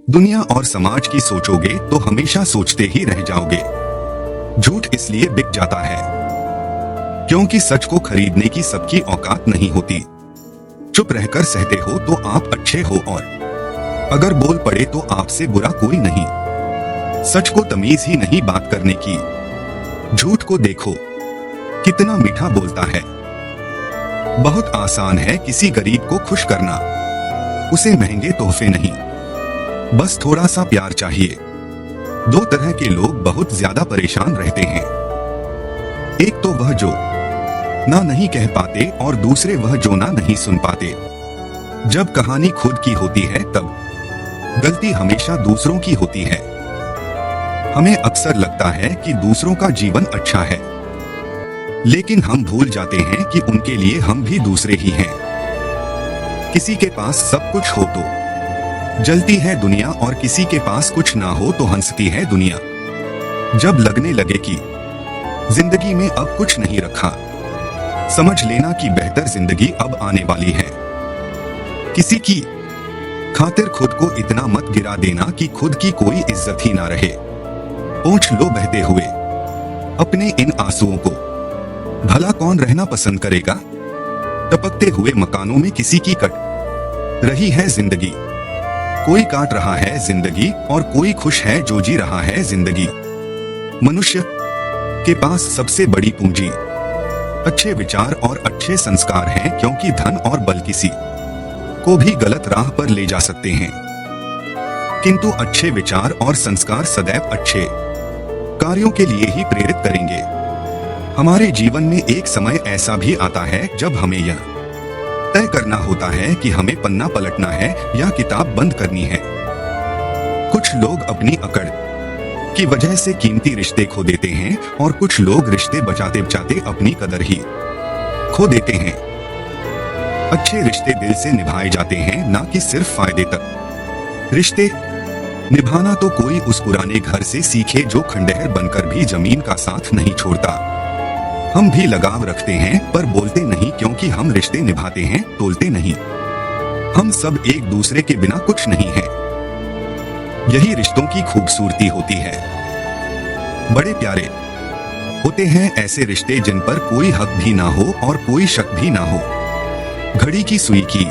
दुनिया और समाज की सोचोगे तो हमेशा सोचते ही रह जाओगे। झूठ इसलिए बिक जाता है क्योंकि सच को खरीदने की सबकी औकात नहीं होती। चुप रहकर सहते हो तो आप अच्छे हो, और अगर बोल पड़े तो आपसे बुरा कोई नहीं। सच को तमीज ही नहीं बात करने की। झूठ को देखो कितना मीठा बोलता है। बहुत आसान है किसी गरीब को खुश करना, उसे महंगे तोहफे नहीं, बस थोड़ा सा प्यार चाहिए। दो तरह के लोग बहुत ज्यादा परेशान रहते हैं, एक तो वह जो ना नहीं कह पाते और दूसरे वह जो ना नहीं सुन पाते। जब कहानी खुद की होती है तब गलती हमेशा दूसरों की होती है। हमें अक्सर लगता है कि दूसरों का जीवन अच्छा है, लेकिन हम भूल जाते हैं कि उनके लिए हम भी दूसरे ही हैं। किसी के पास सब कुछ हो तो जलती है दुनिया, और किसी के पास कुछ ना हो तो हंसती है दुनिया। जब लगने लगे कि जिंदगी में अब कुछ नहीं रखा, समझ लेना कि बेहतर जिंदगी अब आने वाली है। किसी की खातिर खुद को इतना मत गिरा देना कि खुद की कोई इज्जत ही ना रहे। पोंछ लो बहते हुए अपने इन आंसुओं को, भला कौन रहना पसंद करेगा। टपकते हुए मकानों में किसी की कट रही है जिंदगी। कोई काट रहा है जिंदगी और कोई खुश है जो जी रहा है जिंदगी। मनुष्य के पास सबसे बड़ी पूंजी अच्छे विचार और अच्छे संस्कार हैं, क्योंकि धन और बल किसी को भी गलत राह पर ले जा सकते हैं, किंतु अच्छे विचार और संस्कार सदैव अच्छे कार्यों के लिए ही प्रेरित करेंगे। हमारे जीवन में एक समय ऐसा भी आता है जब हमें यह तय करना होता है कि हमें पन्ना पलटना है या किताब बंद करनी है। कुछ लोग अपनी अकड़ की वजह से कीमती रिश्ते खो देते हैं, और कुछ लोग रिश्ते बचाते बचाते अपनी कदर ही खो देते हैं। अच्छे रिश्ते दिल से निभाए जाते हैं, ना कि सिर्फ फायदे तक। रिश्ते निभाना तो कोई उस पुराने घर से सीखे जो खंडहर बनकर भी जमीन का साथ नहीं छोड़ता। हम भी लगाव रखते हैं पर बोलते नहीं, क्योंकि हम रिश्ते निभाते हैं, तोलते नहीं। हम सब एक दूसरे के बिना कुछ नहीं है। यही रिश्तों की खूबसूरती होती है। बड़े प्यारे होते हैं ऐसे रिश्ते जिन पर कोई हक भी ना हो और कोई शक भी ना हो। घड़ी की सुई की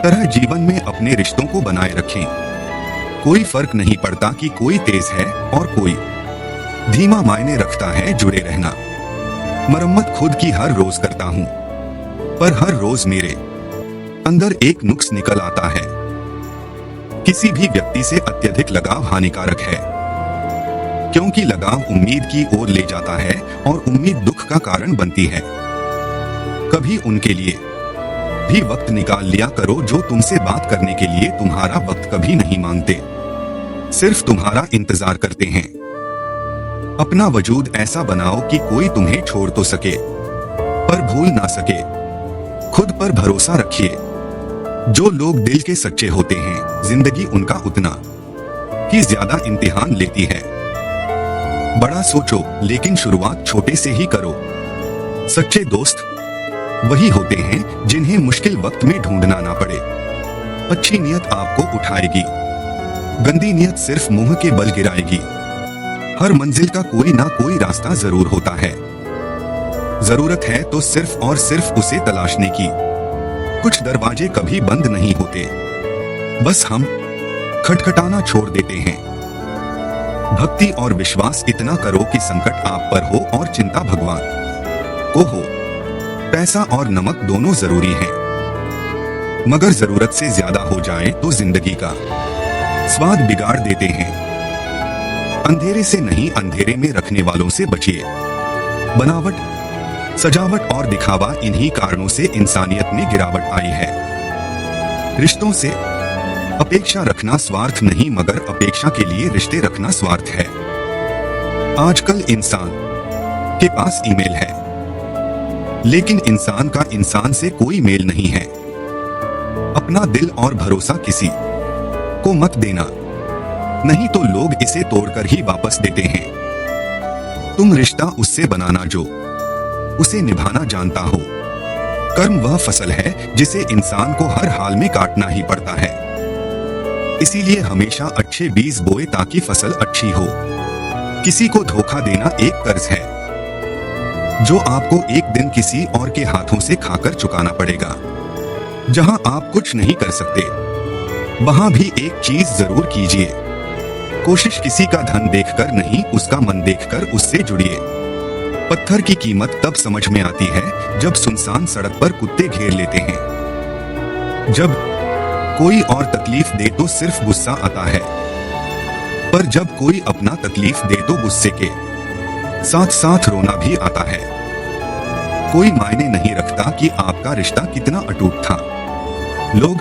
तरह जीवन में अपने रिश्तों को बनाए रखें। कोई फर्क नहीं पड़ता कि कोई तेज है और कोई धीमा, मायने रखता है जुड़े रहना। मरम्मत खुद की हर रोज करता हूं, पर हर रोज मेरे अंदर एक नुक्स निकल आता है। किसी भी व्यक्ति से अत्यधिक लगाव हानिकारक है, क्योंकि लगाव उम्मीद की ओर ले जाता है और उम्मीद दुख का कारण बनती है। कभी उनके लिए भी वक्त निकाल लिया करो जो तुमसे बात करने के लिए तुम्हारा वक्त कभी नहीं मांगते, सिर्फ तुम्हारा इंतजार करते हैं। अपना वजूद ऐसा बनाओ कि कोई तुम्हें छोड़ तो सके पर भूल ना सके। खुद पर भरोसा रखिए। जो लोग दिल के सच्चे होते हैं, जिंदगी उनका उतना ही ज्यादा इम्तिहान लेती है। बड़ा सोचो, लेकिन शुरुआत छोटे से ही करो। सच्चे दोस्त वही होते हैं जिन्हें मुश्किल वक्त में ढूंढना ना पड़े। अच्छी नियत आपको उठाएगी, गंदी नियत सिर्फ मुंह के बल गिराएगी। हर मंजिल का कोई ना कोई रास्ता जरूर होता है। जरूरत है तो सिर्फ और सिर्फ उसे तलाशने की। कुछ दरवाजे कभी बंद नहीं होते, बस हम खटखटाना छोड़ देते हैं। भक्ति और विश्वास इतना करो कि संकट आप पर हो और चिंता भगवान को हो। पैसा और नमक दोनों जरूरी हैं, मगर जरूरत से ज्यादा हो जाए तो जिंदगी का स्वाद बिगाड़ देते हैं। अंधेरे से नहीं, अंधेरे में रखने वालों से बचिए। बनावट, सजावट और दिखावा, इन्हीं कारणों से इंसानियत में गिरावट आई है। रिश्तों से अपेक्षा रखना स्वार्थ नहीं, मगर अपेक्षा के लिए रिश्ते रखना स्वार्थ है। आजकल इंसान के पास ईमेल है, लेकिन इंसान का इंसान से कोई मेल नहीं है। अपना दिल और भरोसा किसी को मत देना, नहीं तो लोग इसे तोड़कर ही वापस देते हैं। तुम रिश्ता उससे बनाना जो उसे निभाना जानता हो। कर्म वह फसल है जिसे इंसान को हर हाल में काटना ही पड़ता है। इसीलिए हमेशा अच्छे बीज बोए ताकि फसल अच्छी हो। किसी को धोखा देना एक कर्ज है जो आपको एक दिन किसी और के हाथों से खाकर चुकाना पड़ेगा। जहां आप कुछ नहीं कर सकते, वहां भी एक चीज जरूर कीजिए, कोशिश किसी का धन देखकर नहीं, उसका मन देखकर उससे जुड़िए। पत्थर की कीमत तब समझ में आती है जब सुनसान सड़क पर कुत्ते घेर लेते हैं। जब कोई और तकलीफ दे तो सिर्फ गुस्सा आता है, पर जब कोई अपना तकलीफ दे तो गुस्से के साथ साथ रोना भी आता है। कोई मायने नहीं रखता कि आपका रिश्ता कितना अटूट था। लोग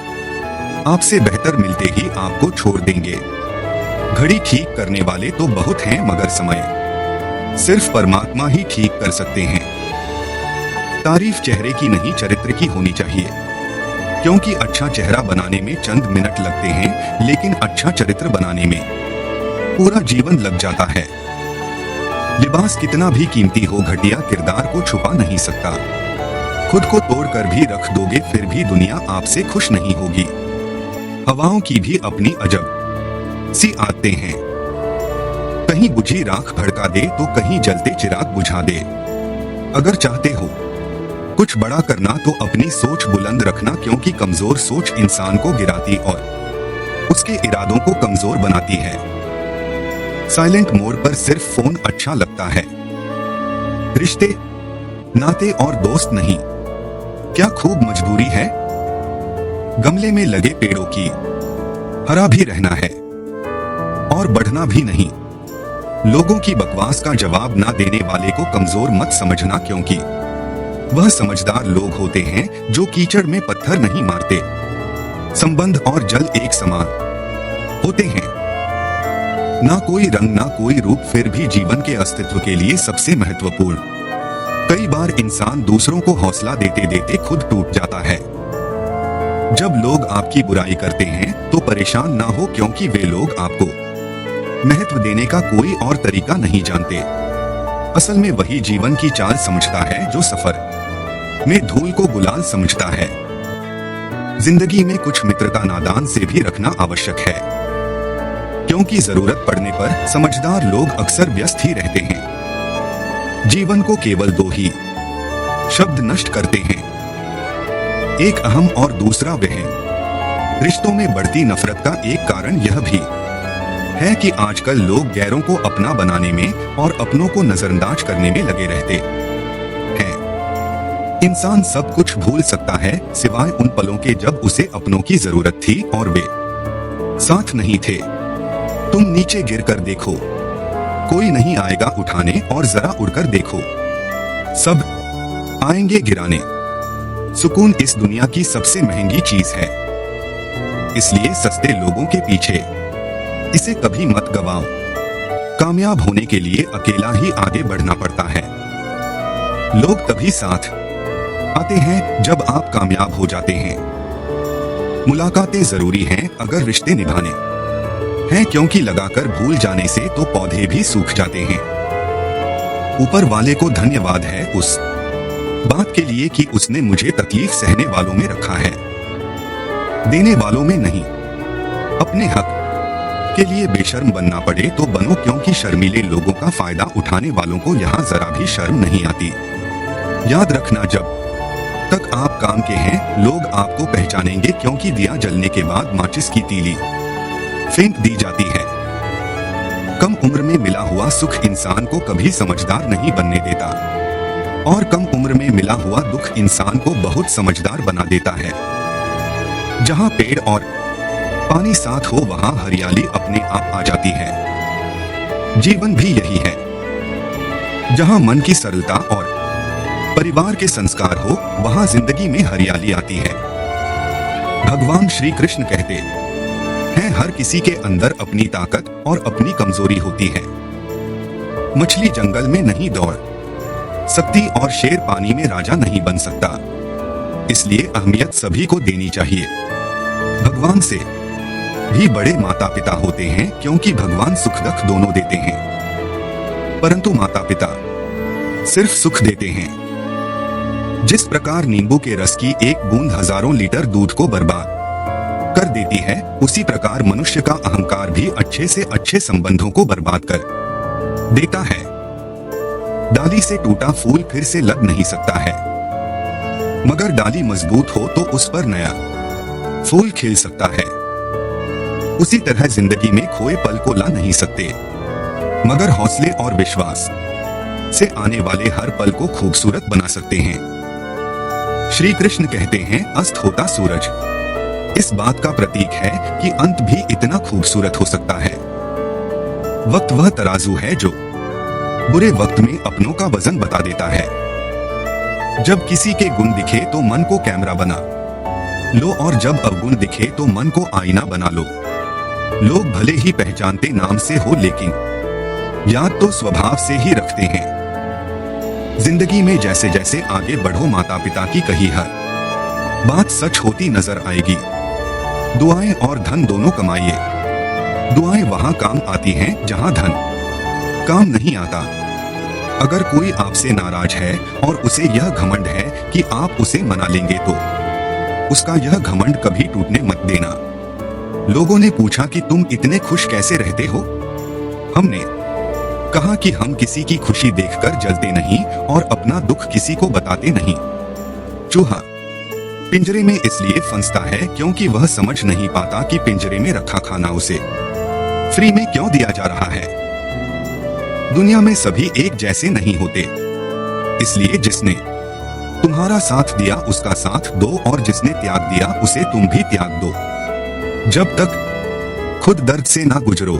आपसे बेहतर मिलते ही आपको छोड़ देंगे। घड़ी ठीक करने वाले तो बहुत हैं, मगर समय सिर्फ परमात्मा ही ठीक कर सकते हैं। तारीफ चेहरे की नहीं, चरित्र की होनी चाहिए, क्योंकि अच्छा चेहरा बनाने में चंद मिनट लगते हैं, लेकिन अच्छा चरित्र बनाने में पूरा जीवन लग जाता है। लिबास कितना भी कीमती हो, घटिया किरदार को छुपा नहीं सकता। खुद को तोड़कर भी रख दोगे फिर भी दुनिया आपसे खुश नहीं होगी। हवाओं की भी अपनी अजब सी आते हैं, कहीं बुझी राख भड़का दे तो कहीं जलते चिराग बुझा दे। अगर चाहते हो कुछ बड़ा करना तो अपनी सोच बुलंद रखना, क्योंकि कमजोर सोच इंसान को गिराती और उसके इरादों को कमजोर बनाती है। साइलेंट मोड पर सिर्फ फोन अच्छा लगता है, रिश्ते नाते और दोस्त नहीं। क्या खूब मजबूरी है गमले में लगे पेड़ों की, हरा भी रहना है और बढ़ना भी नहीं। लोगों की बकवास का जवाब ना देने वाले को कमजोर मत समझना, क्योंकि वह समझदार लोग होते हैं जो कीचड़ में पत्थर नहीं मारते। संबंध और जल एक समान होते हैं, ना कोई रंग ना कोई रूप, फिर भी जीवन के अस्तित्व के लिए सबसे महत्वपूर्ण। कई बार इंसान दूसरों को हौसला देते देते खुद टूट जाता है। जब लोग आपकी बुराई करते हैं तो परेशान ना हो, क्योंकि वे लोग आपको महत्व देने का कोई और तरीका नहीं जानते। असल में वही जीवन की चाल समझता है जो सफर में धूल को गुलाल समझता है। जिंदगी में कुछ मित्रता नादान से भी रखना आवश्यक है, क्योंकि जरूरत पड़ने पर समझदार लोग अक्सर व्यस्त ही रहते हैं। जीवन को केवल दो ही शब्द नष्ट करते हैं, एक अहम और दूसरा वह। रिश्तों में बढ़ती नफरत का एक कारण यह भी है कि आजकल लोग गैरों को अपना बनाने में और अपनों को नजरअंदाज करने में लगे रहते हैं। इंसान सब कुछ भूल सकता है सिवाय उन पलों के जब उसे अपनों की जरूरत थी और वे साथ नहीं थे। तुम नीचे गिरकर देखो, कोई नहीं आएगा उठाने, और जरा उड़कर देखो, सब आएंगे गिराने। सुकून इस दुनिया की सबसे महंगी चीज है, इसलिए सस्ते लोगों के पीछे इसे कभी मत गवाओ। कामयाब होने के लिए अकेला ही आगे बढ़ना पड़ता है। लोग तभी साथ आते हैं जब आप कामयाब हो जाते हैं। मुलाकातें जरूरी हैं अगर रिश्ते निभाने हैं, क्योंकि लगाकर भूल जाने से तो पौधे भी सूख जाते हैं। ऊपर वाले को धन्यवाद है उस बात के लिए कि उसने मुझे तकलीफ सहने वालों में रखा है, देने वालों में नहीं। अपने हक के लिए बेशर्म बनना पड़े तो बनो, क्योंकि शर्मीले लोगों का फायदा उठाने वालों को यहाँ जरा भी शर्म नहीं आती। याद रखना, जब तक आप काम के हैं लोग आपको पहचानेंगे, क्योंकि दिया जलने के बाद माचिस की तीली फेंक दी जाती है। कम उम्र में मिला हुआ सुख इंसान को कभी समझदार नहीं बनने देता, और कम उम्र में मिला हुआ दुख इंसान को बहुत समझदार बना देता है। जहाँ पेड़ और पानी साथ हो वहां हरियाली अपने आप आ जाती है। जीवन भी यही है, जहां मन की सरलता और परिवार के संस्कार हो वहां जिंदगी में हरियाली आती है। भगवान श्री कृष्ण कहते हैं, हर किसी के अंदर अपनी ताकत और अपनी कमजोरी होती है। मछली जंगल में नहीं दौड़ सकती और शेर पानी में राजा नहीं बन सकता, इसलिए अहमियत सभी को देनी चाहिए। भगवान से भी बड़े माता पिता होते हैं, क्योंकि भगवान सुख दुख दोनों देते हैं, परंतु माता पिता सिर्फ सुख देते हैं। जिस प्रकार नींबू के रस की एक बूंद हजारों लीटर दूध को बर्बाद कर देती है, उसी प्रकार मनुष्य का अहंकार भी अच्छे से अच्छे संबंधों को बर्बाद कर देता है। डाली से टूटा फूल फिर से लग नहीं सकता है, मगर डाली मजबूत हो तो उस पर नया फूल खिल सकता है। उसी तरह जिंदगी में खोए पल को ला नहीं सकते, मगर हौसले और विश्वास से आने वाले हर पल को खूबसूरत बना सकते हैं। श्री कृष्ण कहते हैं, अस्त होता सूरज इस बात का प्रतीक है कि अंत भी इतना खूबसूरत हो सकता है। वक्त वह तराजू है जो बुरे वक्त में अपनों का वजन बता देता है। जब किसी के गुण दिखे तो मन को कैमरा बना लो, और जब अवगुण दिखे तो मन को आईना बना लो। लोग भले ही पहचानते नाम से हो, लेकिन याद तो स्वभाव से ही रखते हैं। जिंदगी में जैसे जैसे आगे बढ़ो, माता पिता की कही हर बात सच होती नजर आएगी। दुआएं और धन दोनों कमाइए। दुआएं वहां काम आती हैं जहां धन काम नहीं आता। अगर कोई आपसे नाराज है और उसे यह घमंड है कि आप उसे मना लेंगे, तो उसका यह घमंड कभी टूटने मत देना। लोगों ने पूछा कि तुम इतने खुश कैसे रहते हो? हमने कहा कि हम किसी की खुशी देखकर जलते नहीं और अपना दुख किसी को बताते नहीं। चूहा पिंजरे में इसलिए फंसता है क्योंकि वह समझ नहीं पाता कि पिंजरे में रखा खाना उसे फ्री में क्यों दिया जा रहा है। दुनिया में सभी एक जैसे नहीं होते, इसलिए जिसने तुम्हारा साथ दिया उसका साथ दो, और जिसने त्याग दिया उसे तुम भी त्याग दो। जब तक खुद दर्द से ना गुजरो,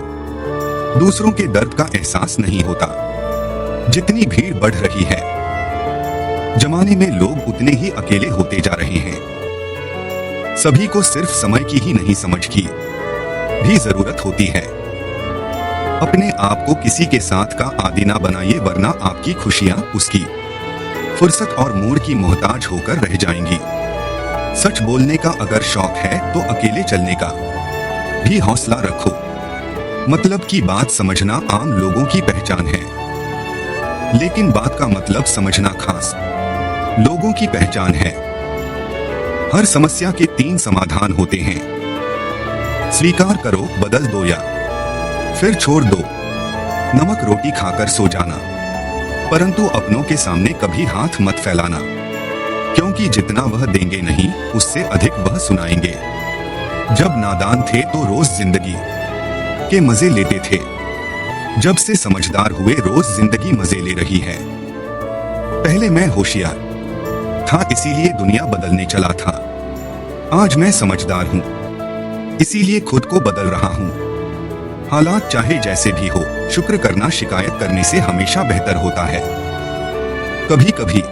दूसरों के दर्द का एहसास नहीं होता। जितनी भीड़ बढ़ रही है जमाने में, लोग उतने ही अकेले होते जा रहे हैं। सभी को सिर्फ समय की ही नहीं, समझ की भी जरूरत होती है। अपने आप को किसी के साथ का आदी ना बनाइए, वरना आपकी खुशियां उसकी फुर्सत और मूड की मोहताज होकर रह जाएंगी। सच बोलने का अगर शौक है तो अकेले चलने का भी हौसला रखो। मतलब की बात समझना आम लोगों की पहचान है, लेकिन बात का मतलब समझना खास लोगों की पहचान है। हर समस्या के 3 समाधान होते हैं। स्वीकार करो, बदल दो या फिर छोड़ दो। नमक रोटी खाकर सो जाना, परंतु अपनों के सामने कभी हाथ मत फैलाना, क्योंकि जितना वह देंगे नहीं उससे अधिक वह सुनाएंगे। जब नादान थे तो रोज जिंदगी के मजे लेते थे, जब से समझदार हुए रोज जिंदगी मजे ले रही है। पहले मैं होशियार था इसीलिए दुनिया बदलने चला था, आज मैं समझदार हूं इसीलिए खुद को बदल रहा हूं। हालात चाहे जैसे भी हो, शुक्र करना शिकायत करने से हमेशा बेहतर होता है। कभी कभी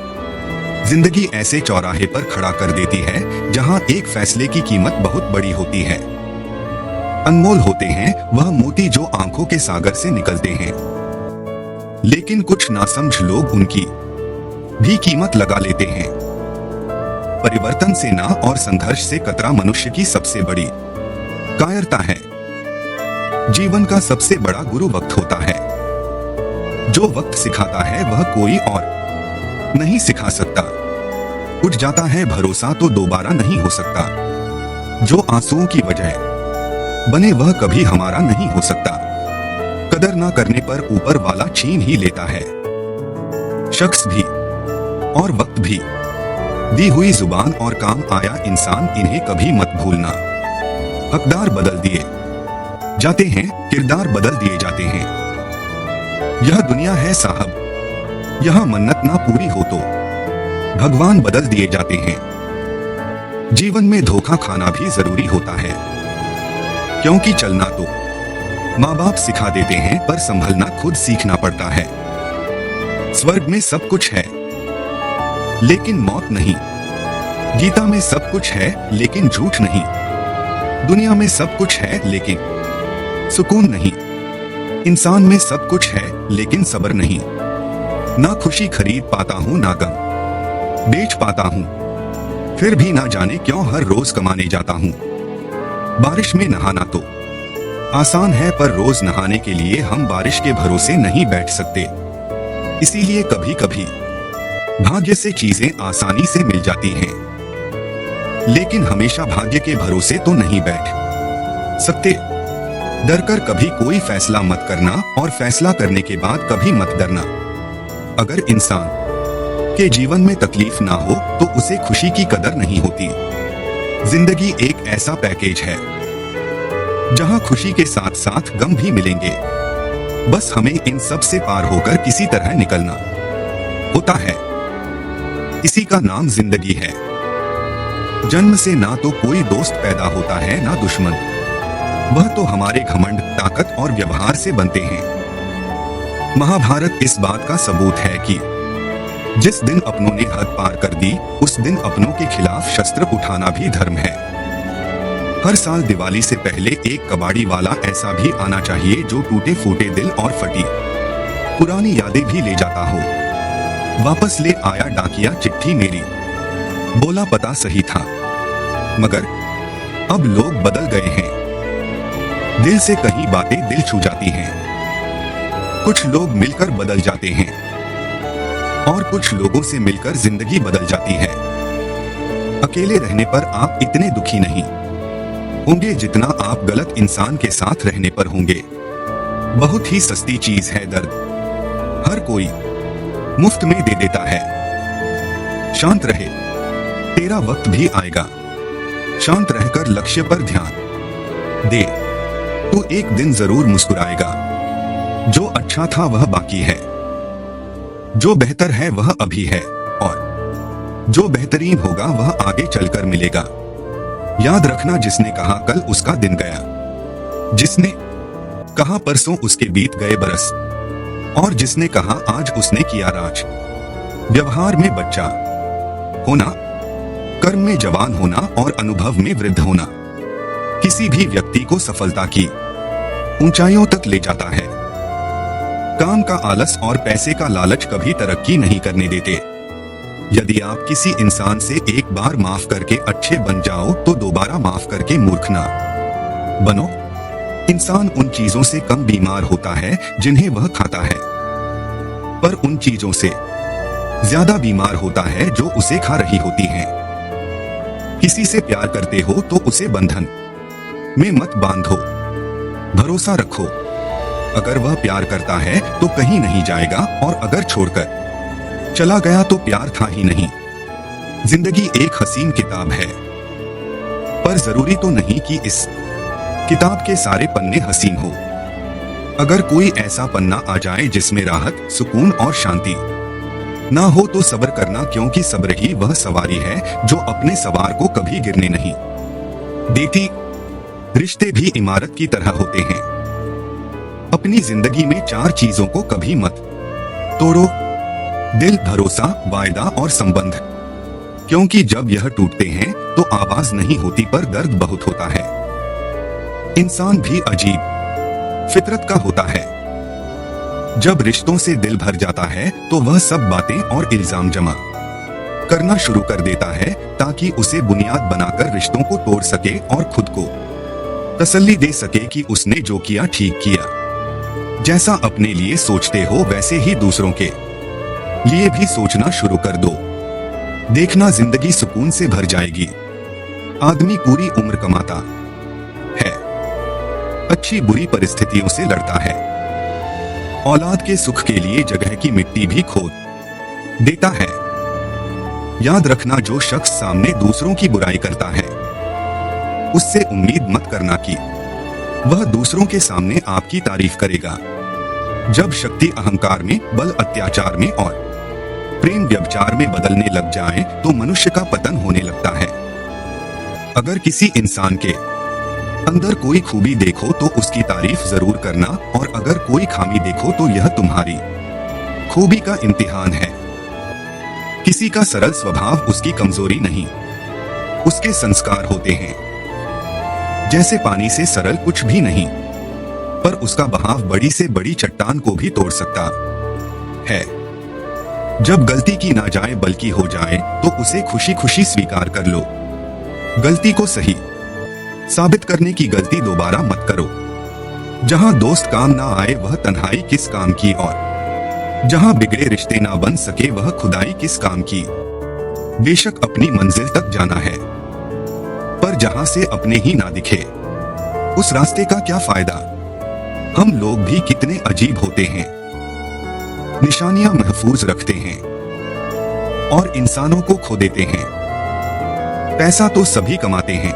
जिंदगी ऐसे चौराहे पर खड़ा कर देती है जहां एक फैसले की कीमत बहुत बड़ी होती है। अनमोल होते हैं वह मोती जो आंखों के सागर से निकलते हैं, लेकिन कुछ नासमझ लोग उनकी भी कीमत लगा लेते हैं। परिवर्तन से ना और संघर्ष से कतरा मनुष्य की सबसे बड़ी कायरता है। जीवन का सबसे बड़ा गुरु वक्त होता है। जो वक्त सिखाता है वह कोई और नहीं सिखा सकता। उठ जाता है भरोसा तो दोबारा नहीं हो सकता। जो आंसुओं की वजह बने वह कभी हमारा नहीं हो सकता। कदर ना करने पर ऊपर वाला छीन ही लेता है। शख्स भी और वक्त भी, दी हुई जुबान और काम आया इंसान, इन्हें कभी मत भूलना। हकदार बदल दिए जाते हैं, किरदार बदल दिए जाते हैं। यह दुनिया है साहब, यहां मन्नत ना पूरी हो तो भगवान बदल दिए जाते हैं। जीवन में धोखा खाना भी जरूरी होता है, क्योंकि चलना तो माँ बाप सिखा देते हैं, पर संभलना खुद सीखना पड़ता है। स्वर्ग में सब कुछ है लेकिन मौत नहीं। गीता में सब कुछ है लेकिन झूठ नहीं। दुनिया में सब कुछ है लेकिन सुकून नहीं। इंसान में सब कुछ है लेकिन सब्र नहीं। ना खुशी खरीद पाता हूँ ना गम बेच पाता हूँ, फिर भी ना जाने क्यों हर रोज कमाने जाता हूँ। बारिश में नहाना तो आसान है, पर रोज नहाने के लिए हम बारिश के भरोसे नहीं बैठ सकते। इसीलिए कभी कभी भाग्य से चीजें आसानी से मिल जाती हैं, लेकिन हमेशा भाग्य के भरोसे तो नहीं बैठ सकते। डरकर कभी कोई फैसला मत करना और फैसला करने के बाद कभी मत डरना। अगर इंसान के जीवन में तकलीफ ना हो तो उसे खुशी की कदर नहीं होती। जिंदगी एक ऐसा पैकेज है जहां खुशी के साथ साथ गम भी मिलेंगे। बस हमें इन सब से पार होकर किसी तरह निकलना होता है। इसी का नाम जिंदगी है। जन्म से ना तो कोई दोस्त पैदा होता है ना दुश्मन। वह तो हमारे घमंड, ताकत और व्यवहार से बनते हैं। महाभारत इस बात का सबूत है कि जिस दिन अपनों ने हद पार कर दी उस दिन अपनों के खिलाफ शस्त्र उठाना भी धर्म है। हर साल दिवाली से पहले एक कबाड़ी वाला ऐसा भी आना चाहिए जो टूटे फूटे दिल और फटी पुरानी यादें भी ले जाता हो। वापस ले आया डाकिया चिट्ठी मेरी, बोला पता सही था मगर अब लोग बदल गए हैं। दिल से कहीं बातें दिल छू जाती हैं। कुछ लोग मिलकर बदल जाते हैं और कुछ लोगों से मिलकर जिंदगी बदल जाती है। अकेले रहने पर आप इतने दुखी नहीं होंगे जितना आप गलत इंसान के साथ रहने पर होंगे। बहुत ही सस्ती चीज है दर्द, हर कोई मुफ्त में दे देता है। शांत रहे, तेरा वक्त भी आएगा। शांत रहकर लक्ष्य पर ध्यान दे तो एक दिन जरूर मुस्कुराएगा। जो अच्छा था वह बाकी है, जो बेहतर है वह अभी है और जो बेहतरीन होगा वह आगे चलकर मिलेगा। याद रखना, जिसने कहा कल उसका दिन गया, जिसने कहा परसों उसके बीत गए बरस, और जिसने कहा आज उसने किया राज। व्यवहार में बच्चा होना, कर्म में जवान होना और अनुभव में वृद्ध होना किसी भी व्यक्ति को सफलता की ऊंचाइयों तक ले जाता है। काम का आलस और पैसे का लालच कभी तरक्की नहीं करने देते। यदि आप किसी इंसान से एक बार माफ करके अच्छे बन जाओ तो दोबारा माफ करके मूर्ख ना बनो। इंसान उन चीजों से कम बीमार होता है जिन्हें वह खाता है, पर उन चीजों से ज्यादा बीमार होता है जो उसे खा रही होती हैं। किसी से प्यार करते हो तो उसे बंधन में मत बांधो, भरोसा रखो। अगर वह प्यार करता है तो कहीं नहीं जाएगा और अगर छोड़कर चला गया तो प्यार था ही नहीं। जिंदगी एक हसीन किताब है, पर जरूरी तो नहीं कि इस किताब के सारे पन्ने हसीन हो। अगर कोई ऐसा पन्ना आ जाए जिसमें राहत, सुकून और शांति ना हो तो सब्र करना, क्योंकि सब्र ही वह सवारी है जो अपने सवार को कभी गिरने नहीं देती। रिश्ते भी इमारत की तरह होते हैं। अपनी जिंदगी में 4 चीजों को कभी मत तोड़ो: दिल, भरोसा, वायदा और संबंध। क्योंकि जब यह टूटते हैं तो आवाज नहीं होती पर दर्द बहुत होता है। इंसान भी अजीब फितरत का होता है। जब रिश्तों से दिल भर जाता है तो वह सब बातें और इल्जाम जमा करना शुरू कर देता है ताकि उसे बुनियाद बनाकर रिश्तों को तोड़ सके और खुद को तसल्ली दे सके कि उसने जो किया ठीक किया। जैसा अपने लिए सोचते हो वैसे ही दूसरों के लिए भी सोचना शुरू कर दो। देखना, जिंदगी सुकून से भर जाएगी। आदमी पूरी उम्र कमाता है, अच्छी बुरी परिस्थितियों से लड़ता है, औलाद के सुख के लिए जगह की मिट्टी भी खोद देता है। याद रखना, जो शख्स सामने दूसरों की बुराई करता है उससे उम्मीद मत करना कि वह दूसरों के सामने आपकी तारीफ करेगा। जब शक्ति अहंकार में, बल अत्याचार में और प्रेम व्यभिचार में बदलने लग जाए तो मनुष्य का पतन होने लगता है। अगर किसी इंसान के अंदर कोई खूबी देखो तो उसकी तारीफ जरूर करना, और अगर कोई खामी देखो तो यह तुम्हारी खूबी का इम्तिहान है। किसी का सरल स्वभाव उसकी कमजोरी नहीं, उसके संस्कार होते हैं। जैसे पानी से सरल कुछ भी नहीं, पर उसका बहाव बड़ी से बड़ी चट्टान को भी तोड़ सकता है। जब गलती की ना जाए बल्कि हो जाए तो उसे खुशी खुशी स्वीकार कर लो। गलती को सही साबित करने की गलती दोबारा मत करो। जहां दोस्त काम ना आए वह तन्हाई किस काम की, और जहां बिगड़े रिश्ते ना बन सके वह खुदाई किस काम की। बेशक अपनी मंजिल तक जाना है, पर जहां से अपने ही ना दिखे उस रास्ते का क्या फायदा। हम लोग भी कितने अजीब होते हैं, निशानियां महफूज रखते हैं और इंसानों को खो देते हैं। पैसा तो सभी कमाते हैं,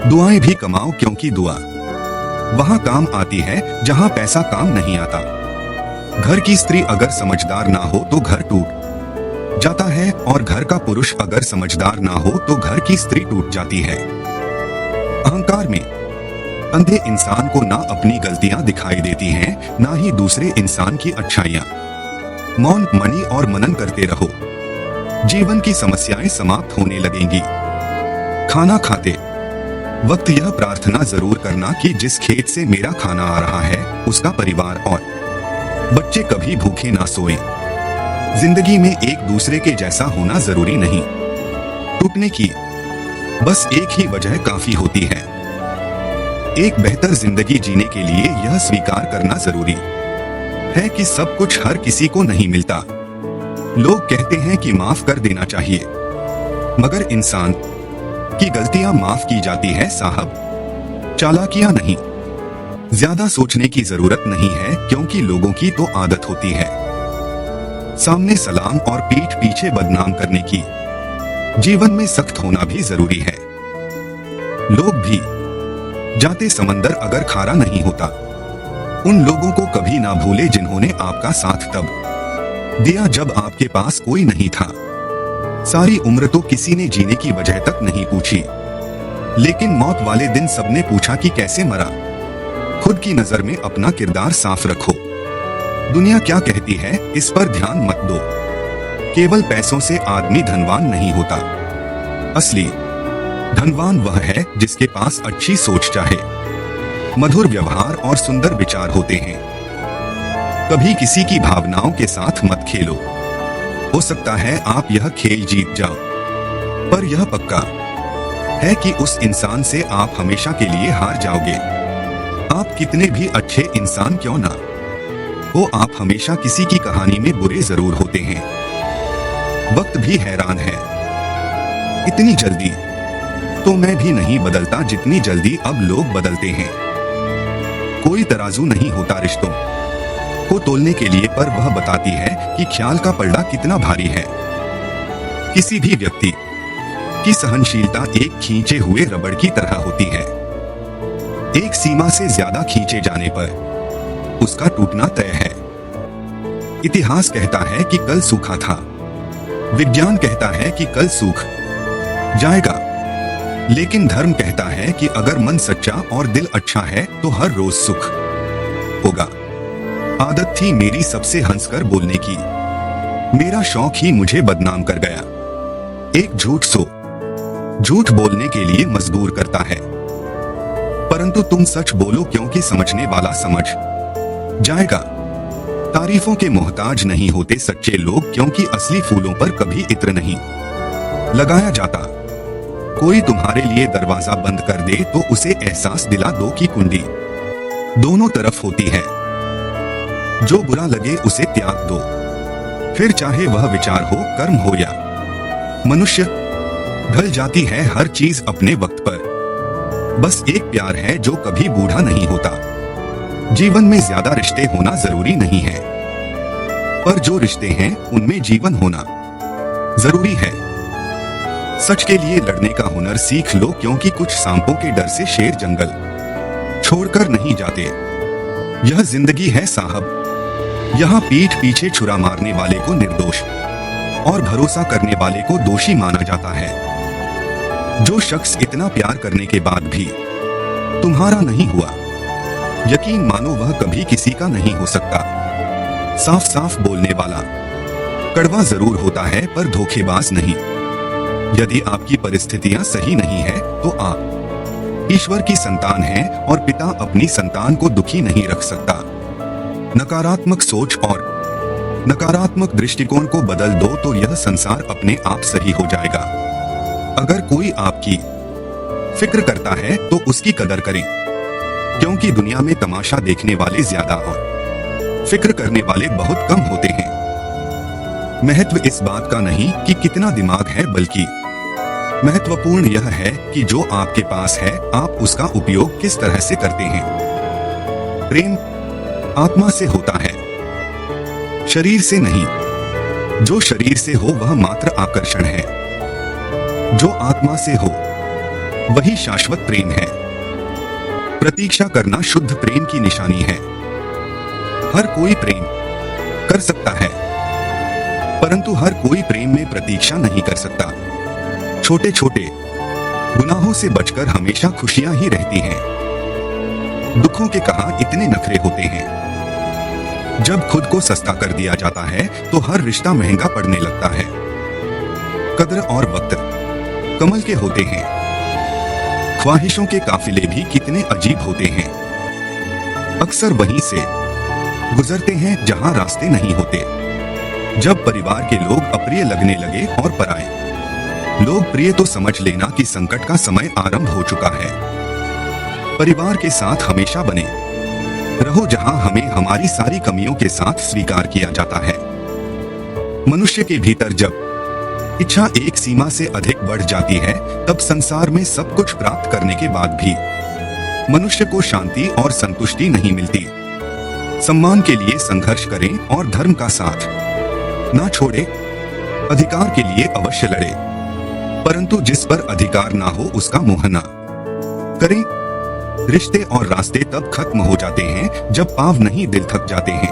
दुआएं भी कमाओ क्योंकि दुआ वहां काम आती है जहां पैसा काम नहीं आता। घर की स्त्री अगर समझदार ना हो तो घर टूट जाता है और घर का पुरुष अगर समझदार ना हो तो घर की स्त्री टूट जाती है। अहंकार में अंधे इंसान को ना अपनी गलतियां दिखाई देती हैं, ना ही दूसरे इंसान की अच्छाइयां। मौन मणि और मनन करते रहो, जीवन की समस्याएं समाप्त होने लगेंगी। खाना खाते वक्त यह प्रार्थना जरूर करना कि जिस खेत से मेरा खाना आ रहा है उसका परिवार और बच्चे कभी भूखे ना सोएं। जिंदगी में एक दूसरे के जैसा होना जरूरी नहीं, टूटने की बस एक ही वजह काफी होती है। एक बेहतर जिंदगी जीने के लिए यह स्वीकार करना जरूरी है कि सब कुछ हर किसी को नहीं मिलता। लोग कहते हैं कि माफ कर देना चाहिए, मगर इंसान की गलतियां माफ की जाती है साहब, चालाकियां नहीं। ज्यादा सोचने की जरूरत नहीं है क्योंकि लोगों की तो आदत होती है सामने सलाम और पीठ पीछे बदनाम करने की। जीवन में सख्त होना भी जरूरी है। लोग भी जाते समंदर अगर खारा नहीं होता। उन लोगों को कभी ना भूले जिन्होंने आपका साथ तब दिया जब आपके पास कोई नहीं था। सारी उम्र तो किसी ने जीने की वजह तक नहीं पूछी, लेकिन मौत वाले दिन सबने पूछा कि कैसे मरा। खुद की नजर में अपना किरदार साफ रखो। दुनिया क्या कहती है इस पर ध्यान मत दो। केवल पैसों से आदमी धनवान नहीं होता। असली धनवान वह है जिसके पास अच्छी सोच चाहे, मधुर व्यवहार और सुंदर विचार होते हैं। कभी किसी की भावनाओं के साथ मत खेलो। हो सकता है आप यह खेल जीत जाओ, पर यह पक्का है कि उस इंसान से आप हमेशा के लिए हार जाओगे। आप कितने भी अच्छे इंसान क्यों ना हो, आप हमेशा किसी की कहानी में बुरे जरूर होते हैं। वक्त भी हैरान है, इतनी जल्दी तो मैं भी नहीं बदलता जितनी जल्दी अब लोग बदलते हैं। कोई तराजू नहीं होता रिश्तों को तोलने के लिए, पर वह बताती है कि ख्याल का पलड़ा कितना भारी है। किसी भी व्यक्ति की सहनशीलता एक खींचे हुए रबड़ की तरह होती है। एक सीमा से ज्यादा खींचे जाने पर उसका टूटना तय है। इतिहास कहता है कि कल सूखा था, विज्ञान कहता है कि कल सूख जाएगा, लेकिन धर्म कहता है कि अगर मन सच्चा और दिल अच्छा है तो हर रोज सुख होगा। आदत थी मेरी सबसे हंसकर बोलने की, मेरा शौक ही मुझे बदनाम कर गया। एक झूठ बोलने के लिए मजबूर करता है, परंतु तुम सच बोलो क्योंकि समझने वाला समझ जाएगा। तारीफों के मोहताज नहीं होते सच्चे लोग, क्योंकि असली फूलों पर कभी इत्र नहीं लगाया जाता। कोई तुम्हारे लिए दरवाजा बंद कर दे तो उसे एहसास दिला दो कि कुंडी दोनों तरफ होती है। जो बुरा लगे उसे त्याग दो, फिर चाहे वह विचार हो, कर्म हो या मनुष्य। ढल जाती है हर चीज अपने वक्त पर, बस एक प्यार है जो कभी बूढ़ा नहीं होता। जीवन में ज्यादा रिश्ते होना जरूरी नहीं है, पर जो रिश्ते हैं उनमें जीवन होना जरूरी है। सच के लिए लड़ने का हुनर सीख लो, क्योंकि कुछ सांपों के डर से शेर जंगल छोड़कर नहीं जाते। यह जिंदगी है साहब, यहाँ पीठ पीछे छुरा मारने वाले को निर्दोष और भरोसा करने वाले को दोषी माना जाता है। जो शख्स इतना प्यार करने के बाद भी तुम्हारा नहीं हुआ, यकीन मानो वह कभी किसी का नहीं हो सकता। साफ साफ बोलने वाला कड़वा जरूर होता है पर धोखेबाज नहीं। यदि आपकी परिस्थितियां सही नहीं है तो आप ईश्वर की संतान हैं और पिता अपनी संतान को दुखी नहीं रख सकता। नकारात्मक सोच और नकारात्मक दृष्टिकोण को बदल दो तो यह संसार अपने आप सही हो जाएगा। अगर कोई आपकी फिक्र करता है तो उसकी कदर करें, क्योंकि दुनिया में तमाशा देखने वाले ज्यादा और फिक्र करने वाले बहुत कम होते हैं। महत्व इस बात का नहीं कि कितना दिमाग है, बल्कि महत्वपूर्ण यह है कि जो आपके पास है आप उसका उपयोग किस तरह से करते हैं। प्रेम आत्मा से होता है, शरीर से नहीं। जो शरीर से हो वह मात्र आकर्षण है, जो आत्मा से हो वही शाश्वत प्रेम है। प्रतीक्षा करना शुद्ध प्रेम की निशानी है। हर कोई प्रेम कर सकता है, परंतु हर कोई प्रेम में प्रतीक्षा नहीं कर सकता। छोटे छोटे गुनाहों से बचकर हमेशा खुशियां ही रहती हैं। दुखों के कहां इतने नखरे होते हैं। जब खुद को सस्ता कर दिया जाता है तो हर रिश्ता महंगा पड़ने लगता है। कद्र और वक्त कमल के होते हैं। ख्वाहिशों के काफिले भी कितने अजीब होते हैं। अक्सर वहीं से गुजरते हैं जहां रास्ते नहीं होते। जब परिवार के लोग अप्रिय लगने लगे और पराए लोग प्रिय, तो समझ लेना कि संकट का समय आरंभ हो चुका है। परिवार के साथ हमेशा बने रहो जहां हमें हमारी सारी कमियों के साथ स्वीकार किया जाता है। मनुष्य के भीतर जब इच्छा एक सीमा से अधिक बढ़ जाती है तब संसार में सब कुछ प्राप्त करने के बाद भी मनुष्य को शांति और संतुष्टि नहीं मिलती। सम्मान के लिए संघर्ष करें और धर्म का साथ ना छोड़े। अधिकार के लिए अवश्य लड़े, परंतु जिस पर अधिकार ना हो उसका मोह ना करें। रिश्ते और रास्ते तब खत्म हो जाते हैं जब पांव नहीं दिल थक जाते हैं।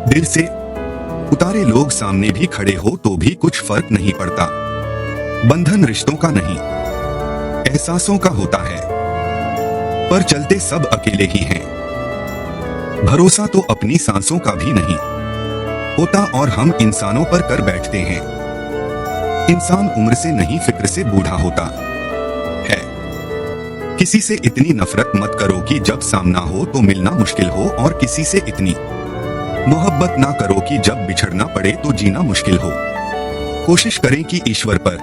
दिल से उतारे लोग सामने भी खड़े हो तो भी कुछ फर्क नहीं पड़ता। बंधन रिश्तों का नहीं एहसासों का होता है, पर चलते सब अकेले ही हैं। भरोसा तो अपनी सांसों का भी नहीं होता और हम इंसानों पर कर बैठते हैं। इंसान उम्र से नहीं फिक्र से बूढ़ा होता है। किसी से इतनी नफरत मत करो कि जब सामना हो तो मिलना मुश्किल हो, और किसी से इतनी मोहब्बत ना करो कि जब बिछड़ना पड़े तो जीना मुश्किल हो। कोशिश करें कि ईश्वर पर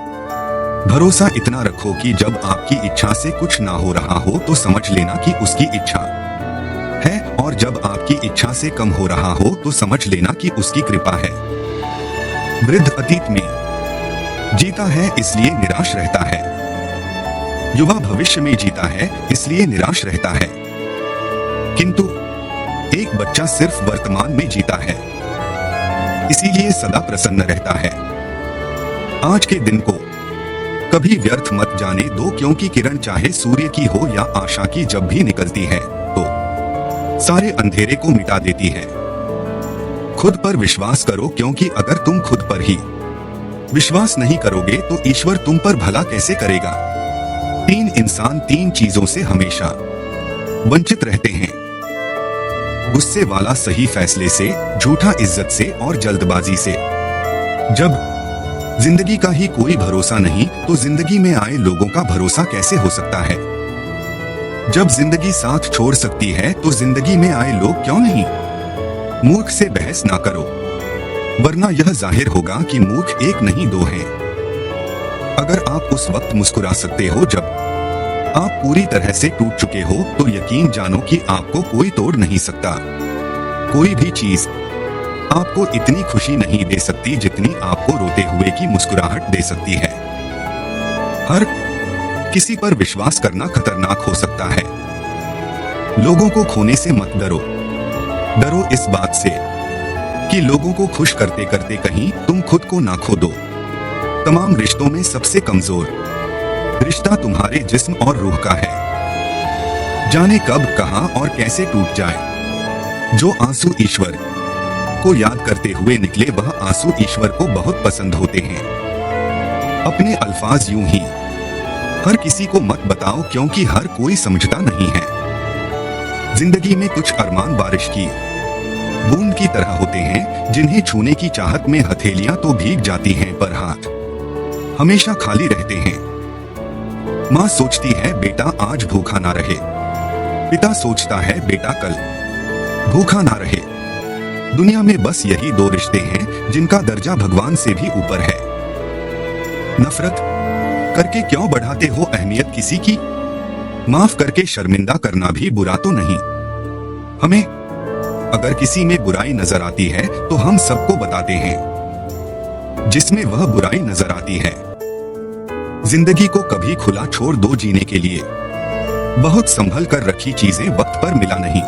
भरोसा इतना रखो कि जब आपकी इच्छा से कुछ ना हो रहा हो तो समझ लेना कि उसकी इच्छा है, और जब आपकी इच्छा से कम हो रहा हो तो समझ लेना कि उसकी कृपा है। वृद्ध अतीत में जीता है इसलिए निराश रहता है, युवा भविष्य में जीता है इसलिए निराश रहता है, किंतु एक बच्चा सिर्फ वर्तमान में जीता है इसीलिए सदा प्रसन्न रहता है। आज के दिन को कभी व्यर्थ मत जाने दो, क्योंकि किरण चाहे सूर्य की हो या आशा की, जब भी निकलती है तो सारे अंधेरे को मिटा देती है। खुद पर विश्वास करो, क्योंकि अगर तुम खुद पर ही विश्वास नहीं करोगे तो ईश्वर तुम पर भला कैसे करेगा। तीन इंसान तीन चीजों से हमेशा वंचित रहते हैं: गुस्से वाला सही फैसले से, झूठा इज्जत से और जल्दबाजी से। जब जिंदगी का ही कोई भरोसा नहीं तो जिंदगी में आए लोगों का भरोसा कैसे हो सकता है। जब जिंदगी साथ छोड़ सकती है तो जिंदगी में आए लोग क्यों नहीं। मूर्ख से बहस ना करो, वरना यह जाहिर होगा कि मूर्ख एक नहीं दो हैं। अगर आप उस वक्त मुस्कुरा सकते हो जब आप पूरी तरह से टूट चुके हो तो यकीन जानो कि आपको कोई तोड़ नहीं सकता। कोई भी चीज आपको इतनी खुशी नहीं दे सकती जितनी आपको रोते हुए की मुस्कुराहट दे सकती है। हर किसी पर विश्वास करना खतरनाक हो सकता है। लोगों को खोने से मत डरो, डरो इस बात से कि लोगों को खुश करते करते कहीं तुम खुद को ना खो दो। तमाम रिश्तों में सबसे कमजोर रिश्ता तुम्हारे जिस्म और रूह का है। जाने कब, कहां और कैसे टूट जाए। जो आंसू ईश्वर को याद करते हुए निकले वह आंसू ईश्वर को बहुत पसंद होते हैं। अपने अल्फाज यूं ही हर किसी को मत बताओ, क्योंकि हर कोई समझता नहीं है। जिंदगी में कुछ अरमान बारिश की बूंद की तरह होते हैं, जिन्हें छूने की चाहत में हथेलियां तो भीग जाती हैं पर हाथ हमेशा खाली रहते हैं। माँ सोचती है बेटा आज भूखा ना रहे, पिता सोचता है बेटा कल भूखा ना रहे। दुनिया में बस यही दो रिश्ते हैं जिनका दर्जा भगवान से भी ऊपर है। नफरत करके क्यों बढ़ाते हो अहमियत किसी की। माफ करके शर्मिंदा करना भी बुरा तो नहीं। हमें अगर किसी में बुराई नजर आती है तो हम सबको बताते हैं जिसमें वह बुराई नजर आती है। जिंदगी को कभी खुला छोड़ दो जीने के लिए। बहुत संभल कर रखी चीजें वक्त पर मिला नहीं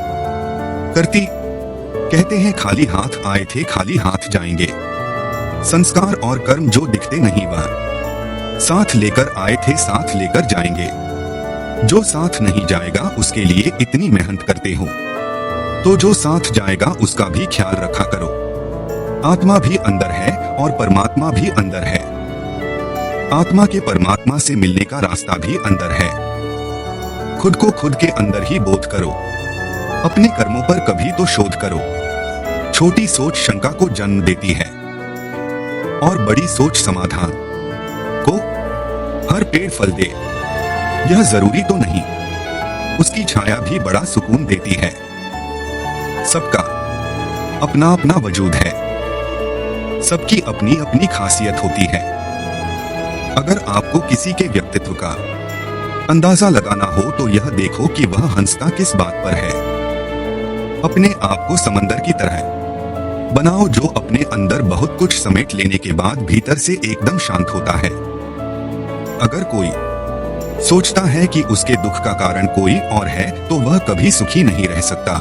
करती। कहते हैं खाली हाथ आए थे खाली हाथ जाएंगे। संस्कार और कर्म जो दिखते नहीं वह साथ लेकर आए थे साथ लेकर जाएंगे। जो साथ नहीं जाएगा उसके लिए इतनी मेहनत करते हो तो जो साथ जाएगा उसका भी ख्याल रखा करो। आत्मा भी अंदर है और परमात्मा भी अंदर है। आत्मा के परमात्मा से मिलने का रास्ता भी अंदर है। खुद को खुद के अंदर ही बोध करो। अपने कर्मों पर कभी तो शोध करो। छोटी सोच शंका को जन्म देती है और बड़ी सोच समाधान को। हर पेड़ फल दे यह जरूरी तो नहीं, उसकी छाया भी बड़ा सुकून देती है। सबका अपना अपना वजूद है, सबकी अपनी अपनी खासियत होती है। अगर आपको किसी के व्यक्तित्व का अंदाजा लगाना हो तो यह देखो कि वह हंसता किस बात पर है। अपने आप को समंदर की तरह बनाओ जो अपने अंदर बहुत कुछ समेट लेने के बाद भीतर से एकदम शांत होता है। अगर कोई सोचता है कि उसके दुख का कारण कोई और है तो वह कभी सुखी नहीं रह सकता।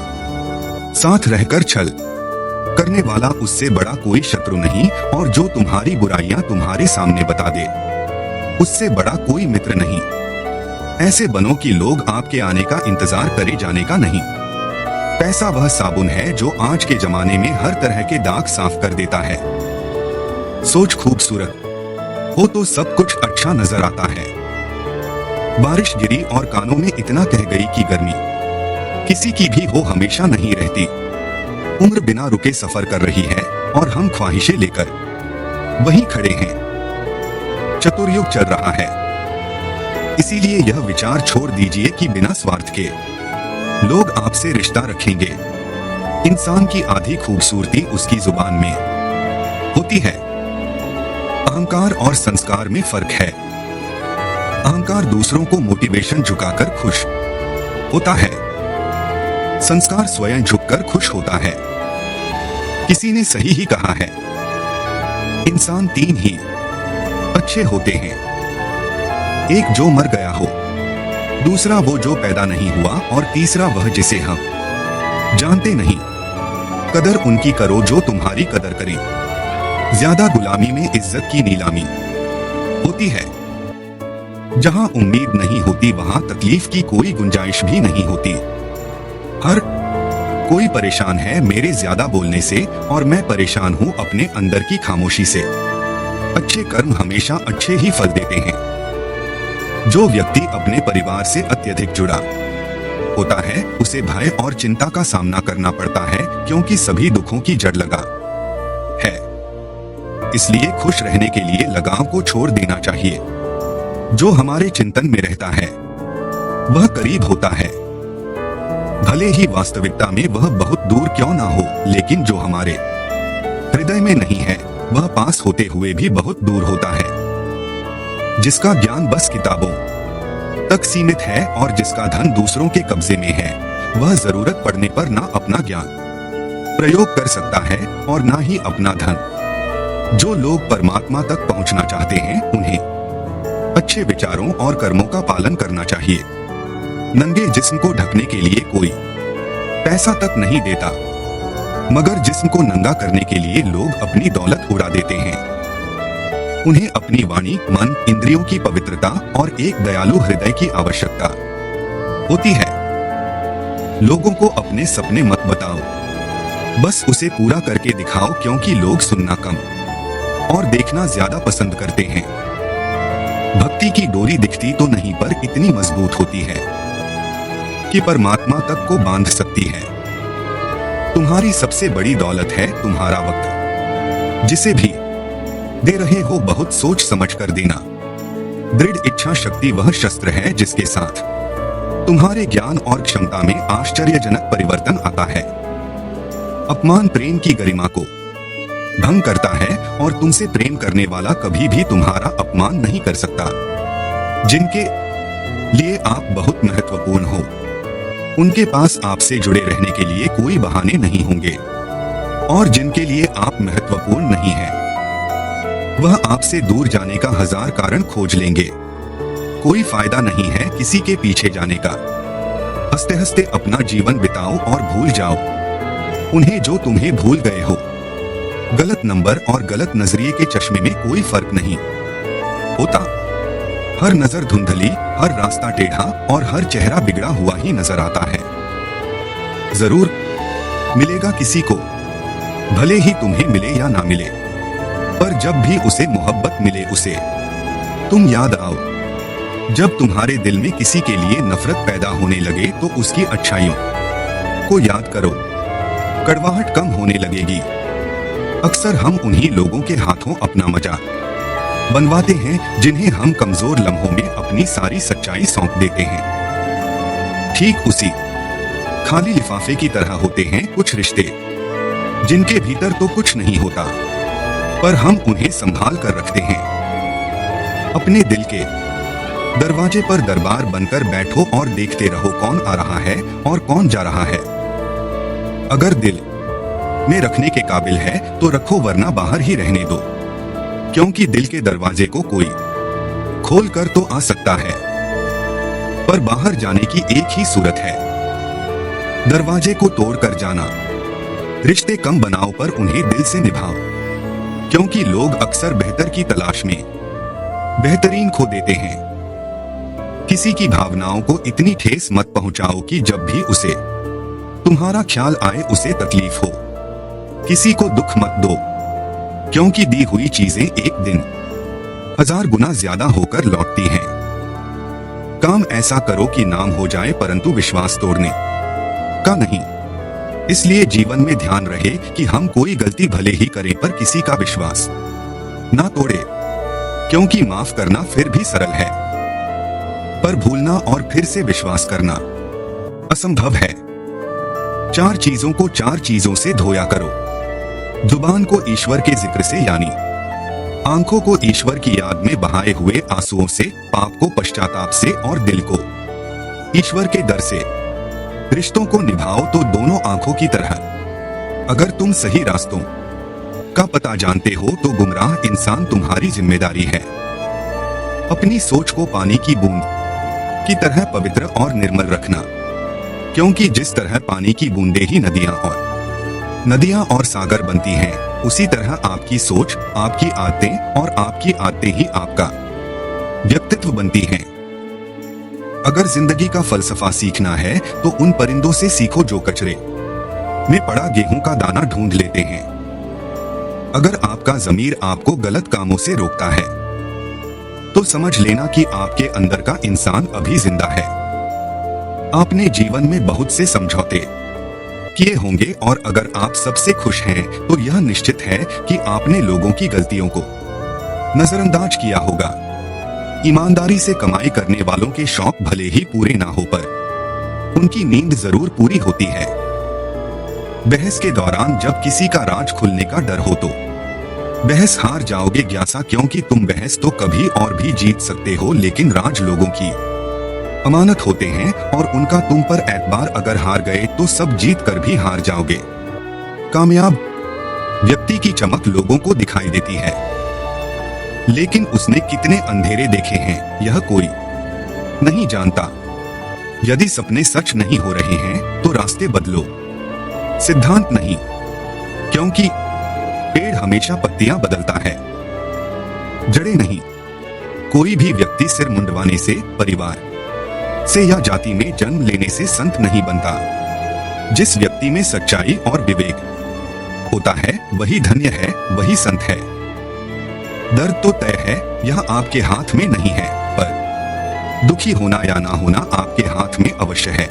साथ रहकर छल करने वाला उससे बड़ा कोई शत्रु नहीं, और जो तुम्हारी बुराइयां तुम्हारे सामने बता दे उससे बड़ा कोई मित्र नहीं। ऐसे बनो कि लोग आपके आने का इंतजार करे जाने का नहीं। पैसा वह साबुन है जो आज के जमाने में हर तरह के दाग साफ कर देता है। सोच खूबसूरत हो तो सब कुछ अच्छा नजर आता है। बारिश गिरी और कानों में इतना कह गई कि गर्मी किसी की भी हो हमेशा नहीं रहती। उम्र बिना रुके सफर कर रही है और हम ख्वाहिशें लेकर वहीं खड़े हैं। चतुर्युग चल रहा है, इसीलिए यह विचार छोड़ दीजिए कि बिना स्वार्थ के लोग आपसे रिश्ता रखेंगे। इंसान की आधी खूबसूरती उसकी जुबान में होती है। अहंकार और संस्कार में फर्क है। अहंकार दूसरों को मोटिवेशन झुकाकर खुश होता है, संस्कार स्वयं झुककर खुश होता है। किसी ने सही ही कहा है, इंसान तीन ही अच्छे होते हैं। एक जो मर गया हो, दूसरा वो जो पैदा नहीं हुआ, और तीसरा वह जिसे हम जानते नहीं। कदर उनकी करो जो तुम्हारी कदर करे। ज्यादा गुलामी में इज्जत की नीलामी होती है। जहां उम्मीद नहीं होती वहां तकलीफ की कोई गुंजाइश भी नहीं होती। हर कोई परेशान है मेरे ज्यादा बोलने से, और मैं परेशान हूं अपने अंदर की खामोशी से। अच्छे कर्म हमेशा अच्छे ही फल देते हैं। जो व्यक्ति अपने परिवार से अत्यधिक जुड़ा होता है उसे भय और चिंता का सामना करना पड़ता है, क्योंकि सभी दुखों की जड़ लगा है। इसलिए खुश रहने के लिए लगाव को छोड़ देना चाहिए। जो हमारे चिंतन में रहता है वह करीब होता है, भले ही वास्तविकता में वह बहुत दूर क्यों ना हो, लेकिन जो हमारे हृदय में नहीं है वह पास होते हुए भी बहुत दूर होता है। जिसका ज्ञान बस किताबों तक सीमित है और जिसका धन दूसरों के कब्जे में है, वह जरूरत पड़ने पर ना अपना ज्ञान प्रयोग कर सकता है और ना ही अपना धन। जो लोग परमात्मा तक पहुंचना चाहते हैं उन्हें अच्छे विचारों और कर्मों का पालन करना चाहिए। नंगे जिस्म को ढकने के लिए कोई पैसा तक नहीं देता, मगर जिस्म को नंगा करने के लिए लोग अपनी दौलत उड़ा देते हैं। उन्हें अपनी वाणी, मन, इंद्रियों की पवित्रता और एक दयालु हृदय की आवश्यकता होती है। लोगों को अपने सपने मत बताओ, बस उसे पूरा करके दिखाओ, क्योंकि लोग सुनना कम और देखना ज्यादा पसंद करते हैं। भक्ति की डोरी दिखती तो नहीं पर इतनी मजबूत होती है कि परमात्मा तक को बांध सकती है। तुम्हारी सबसे बड़ी दौलत है तुम्हारा वक्त। जिसे भी दे रहे हो बहुत सोच समझ कर देना। दृढ़ इच्छा शक्ति वह शस्त्र है जिसके साथ तुम्हारे ज्ञान और क्षमता में आश्चर्यजनक परिवर्तन आता है। अपमान प्रेम की गरिमा को भंग करता है और तुमसे प्रेम करने वाला कभी भी तुम्हारा अपमान नहीं कर सकता। जिनके लिए आप बहुत महत्वपूर्ण हो, उनके पास आपसे जुड़े रहने के लिए कोई बहाने नहीं होंगे, और जिनके लिए आप महत्वपूर्ण नहीं हैं, वह आपसे दूर जाने का हजार कारण खोज लेंगे। कोई फायदा नहीं है किसी के पीछे जाने का। हंसते हंसते अपना जीवन बिताओ और भूल जाओ उन्हें जो तुम्हें भूल गए हो। गलत नंबर और गलत नजरिए के चश्मे में कोई फर्क नहीं होता। हर नजर धुंधली, हर रास्ता टेढ़ा और हर चेहरा बिगड़ा हुआ ही नजर आता है। जरूर मिलेगा किसी को, भले ही तुम्हें मिले या ना मिले, पर जब भी उसे मोहब्बत मिले उसे तुम याद आओ। जब तुम्हारे दिल में किसी के लिए नफरत पैदा होने लगे तो उसकी अच्छाइयों को याद करो, कड़वाहट कम होने लगेगी। अक्सर हम उन्हीं लोगों के हाथों अपना मजा बनवाते हैं जिन्हें हम कमजोर लम्हों में अपनी सारी सच्चाई सौंप देते हैं। ठीक उसी खाली लिफाफे की तरह होते हैं कुछ रिश्ते, जिनके भीतर तो कुछ नहीं होता, पर हम उन्हें संभाल कर रखते हैं। अपने दिल के दरवाजे पर दरबार बनकर बैठो और देखते रहो कौन आ रहा है और कौन जा रहा है। अगर दिल में रखने के काबिल है तो रखो, वरना बाहर ही रहने दो, क्योंकि दिल के दरवाजे को कोई खोल कर तो आ सकता है, पर बाहर जाने की एक ही सूरत है, दरवाजे को तोड़कर जाना। रिश्ते कम बनाओ पर उन्हें दिल से निभाओ, क्योंकि लोग अक्सर बेहतर की तलाश में बेहतरीन खो देते हैं। किसी की भावनाओं को इतनी ठेस मत पहुंचाओ कि जब भी उसे तुम्हारा ख्याल आए उसे तकलीफ हो। किसी को दुख मत दो, क्योंकि दी हुई चीजें एक दिन 1000 गुना ज्यादा होकर लौटती हैं। काम ऐसा करो कि नाम हो जाए, परंतु विश्वास तोड़ने का नहीं। इसलिए जीवन में ध्यान रहे कि हम कोई गलती भले ही करें पर किसी का विश्वास ना तोड़े, क्योंकि माफ करना फिर भी सरल है, पर भूलना और फिर से विश्वास करना असंभव है। 4 चीजों को 4 चीजों से धोया करो। जुबान को ईश्वर के जिक्र से, यानी आंखों को ईश्वर की याद में बहाए हुए आंसुओं से, पाप को पश्चाताप से और दिल को ईश्वर के डर से। रिश्तों को निभाओ तो दोनों आंखों की तरह। अगर तुम सही रास्तों का पता जानते हो तो गुमराह इंसान तुम्हारी जिम्मेदारी है। अपनी सोच को पानी की बूंद की तरह पवित्र और निर्मल रखना, क्योंकि जिस तरह पानी की बूंदें ही नदियां और सागर बनती हैं, उसी तरह आपकी सोच, आपकी आदतें और आपकी आदतें ही आपका व्यक्तित्व बनती हैं। अगर जिंदगी का फलसफा सीखना है तो उन परिंदों से सीखो जो कचरे में पड़ा गेहूं का दाना ढूंढ लेते हैं। अगर आपका ज़मीर आपको गलत कामों से रोकता है तो समझ लेना कि आपके अंदर का इंसान अभी जिंदा है। आपने जीवन में बहुत से समझौते किए होंगे, और अगर आप सबसे खुश हैं तो यह निश्चित है कि आपने लोगों की गलतियों को नजरअंदाज किया होगा। ईमानदारी से कमाई करने वालों के शौक भले ही पूरे ना हो, पर उनकी नींद जरूर पूरी होती है। बहस के दौरान जब किसी का राज खुलने का डर हो तो बहस हार जाओगे ग्यासा, क्योंकि तुम बहस तो कभी और भी जीत सकते हो, लेकिन राज लोगों की अमानत होते हैं और उनका तुम पर एतबार अगर हार गए तो सब जीत कर भी हार जाओगे। कामयाब व्यक्ति की चमक लोगों को दिखाई देती है, लेकिन उसने कितने अंधेरे देखे हैं यह कोई नहीं जानता। यदि सपने सच नहीं हो रहे हैं तो रास्ते बदलो, सिद्धांत नहीं, क्योंकि पेड़ हमेशा पत्तियां बदलता है, जड़ें नहीं। कोई भी व्यक्ति सिर मुंडवाने से, परिवार से या जाति में जन्म लेने से संत नहीं बनता। जिस व्यक्ति में सच्चाई और विवेक होता है वही धन्य है, वही संत है। दर्द तो तय है, यह आपके हाथ में नहीं है, पर दुखी होना या ना होना आपके हाथ में अवश्य है।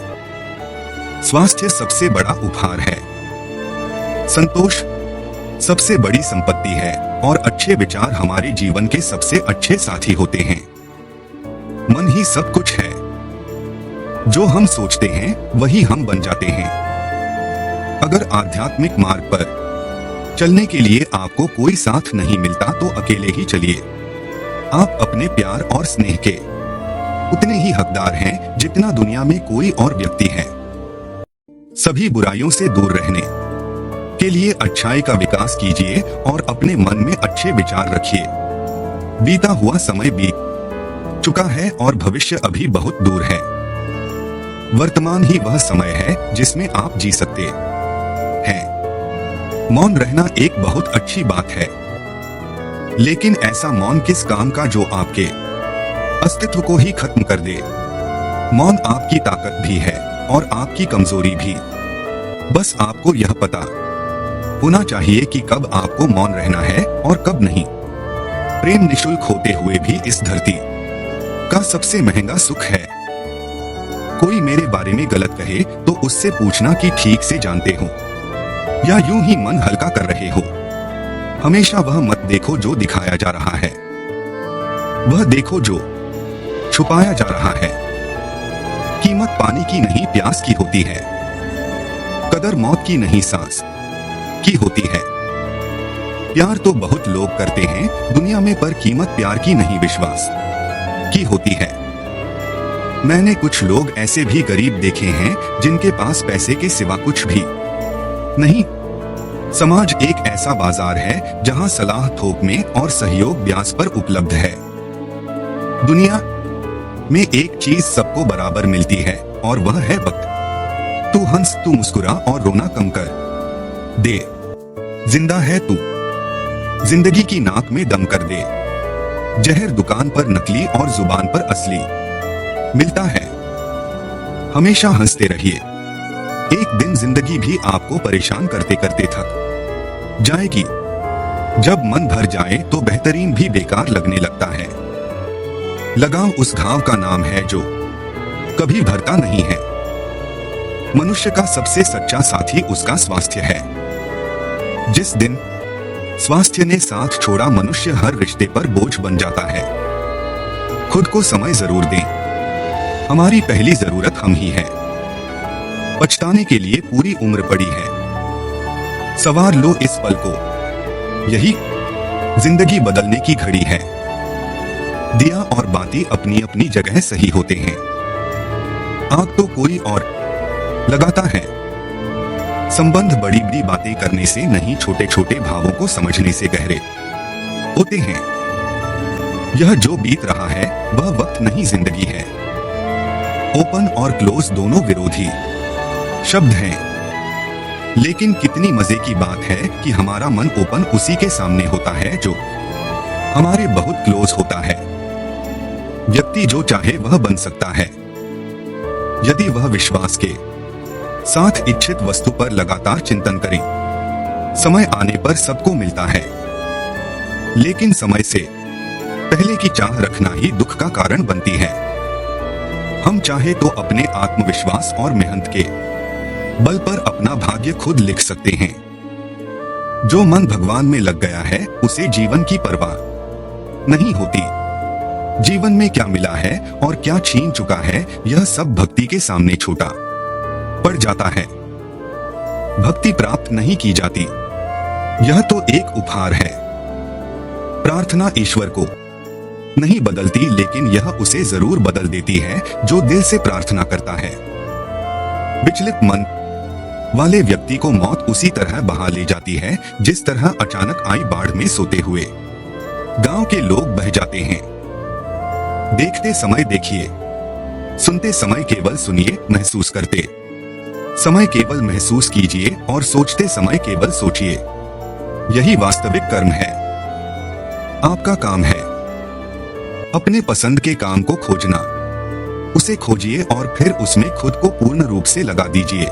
स्वास्थ्य सबसे बड़ा उपहार है, संतोष सबसे बड़ी संपत्ति है, और अच्छे विचार हमारे जीवन के सबसे अच्छे साथी होते हैं। मन ही सब कुछ है, जो हम सोचते हैं वही हम बन जाते हैं। अगर आध्यात्मिक मार्ग पर चलने के लिए आपको कोई साथ नहीं मिलता तो अकेले ही चलिए। आप अपने प्यार और स्नेह के उतने ही हकदार हैं जितना दुनिया में कोई और व्यक्ति है। सभी बुराइयों से दूर रहने के लिए अच्छाई का विकास कीजिए और अपने मन में अच्छे विचार रखिए। बीता हुआ समय बीत चुका है और भविष्य अभी बहुत दूर है। वर्तमान ही वह समय है जिसमें आप जी सकते हैं। मौन रहना एक बहुत अच्छी बात है, लेकिन ऐसा मौन किस काम का जो आपके अस्तित्व को ही खत्म कर दे। मौन आपकी ताकत भी है और आपकी कमजोरी भी। बस आपको यह पता होना चाहिए कि कब आपको मौन रहना है और कब नहीं। प्रेम निशुल्क होते हुए भी इस धरती का सबसे महंगा सुख है। कोई मेरे बारे में गलत कहे तो उससे पूछना कि ठीक से जानते हो या यूं ही मन हल्का कर रहे हो। हमेशा वह मत देखो जो दिखाया जा रहा है, वह देखो जो छुपाया जा रहा है। कीमत पानी की नहीं प्यास की होती है, कदर मौत की नहीं सांस की होती है। प्यार तो बहुत लोग करते हैं दुनिया में, पर कीमत प्यार की नहीं विश्वास की होती है। मैंने कुछ लोग ऐसे भी गरीब देखे हैं जिनके पास पैसे के सिवा कुछ भी नहीं। समाज एक ऐसा बाजार है जहां सलाह थोक में और सहयोग ब्याज पर उपलब्ध है। दुनिया में एक चीज सबको बराबर मिलती है और वह है वक्त। तू हंस, तू मुस्कुरा और रोना कम कर दे। जिंदा है तू, जिंदगी की नाक में दम कर दे। जहर दुकान पर नकली और जुबान पर असली मिलता है। हमेशा हंसते रहिए, एक दिन जिंदगी भी आपको परेशान करते करते थक जाएगी। जब मन भर जाए तो बेहतरीन भी बेकार लगने लगता है। लगाव उस घाव का नाम है जो कभी भरता नहीं है। मनुष्य का सबसे सच्चा साथी उसका स्वास्थ्य है। जिस दिन स्वास्थ्य ने साथ छोड़ा, मनुष्य हर रिश्ते पर बोझ बन जाता है। खुद को समय जरूर दें, हमारी पहली जरूरत हम ही है। पछताने के लिए पूरी उम्र पड़ी है, सवार लो इस पल को, यही जिंदगी बदलने की घड़ी है। दिया और बाती अपनी अपनी जगह सही होते हैं, आग तो कोई और लगाता है। संबंध बड़ी बड़ी बातें करने से नहीं, छोटे छोटे भावों को समझने से गहरे होते हैं। यह जो बीत रहा है वह वक्त नहीं जिंदगी है। ओपन और क्लोज दोनों विरोधी शब्द हैं, लेकिन कितनी मजे की बात है कि हमारा मन ओपन उसी के सामने होता है जो हमारे बहुत क्लोज होता है। व्यक्ति जो चाहे वह बन सकता है यदि वह विश्वास के साथ इच्छित वस्तु पर लगातार चिंतन करें। समय आने पर सबको मिलता है, लेकिन समय से पहले की चाह रखना ही दुख का कारण बनती है। हम चाहे तो अपने आत्मविश्वास और मेहनत के बल पर अपना भाग्य खुद लिख सकते हैं। जो मन भगवान में लग गया है उसे जीवन की परवाह नहीं होती। जीवन में क्या मिला है और क्या छीन चुका है, यह सब भक्ति के सामने छोटा पड़ जाता है। भक्ति प्राप्त नहीं की जाती, यह तो एक उपहार है। प्रार्थना ईश्वर को नहीं बदलती, लेकिन यह उसे जरूर बदल देती है जो दिल से प्रार्थना करता है। विचलित मन वाले व्यक्ति को मौत उसी तरह बहा ले जाती है जिस तरह अचानक आई बाढ़ में सोते हुए गांव के लोग बह जाते हैं। देखते समय देखिए, सुनते समय केवल सुनिए, महसूस करते समय केवल महसूस कीजिए और सोचते समय केवल सोचिए। यही वास्तविक कर्म है। आपका काम है अपने पसंद के काम को खोजना। उसे खोजिए और फिर उसमें खुद को पूर्ण रूप से लगा दीजिए।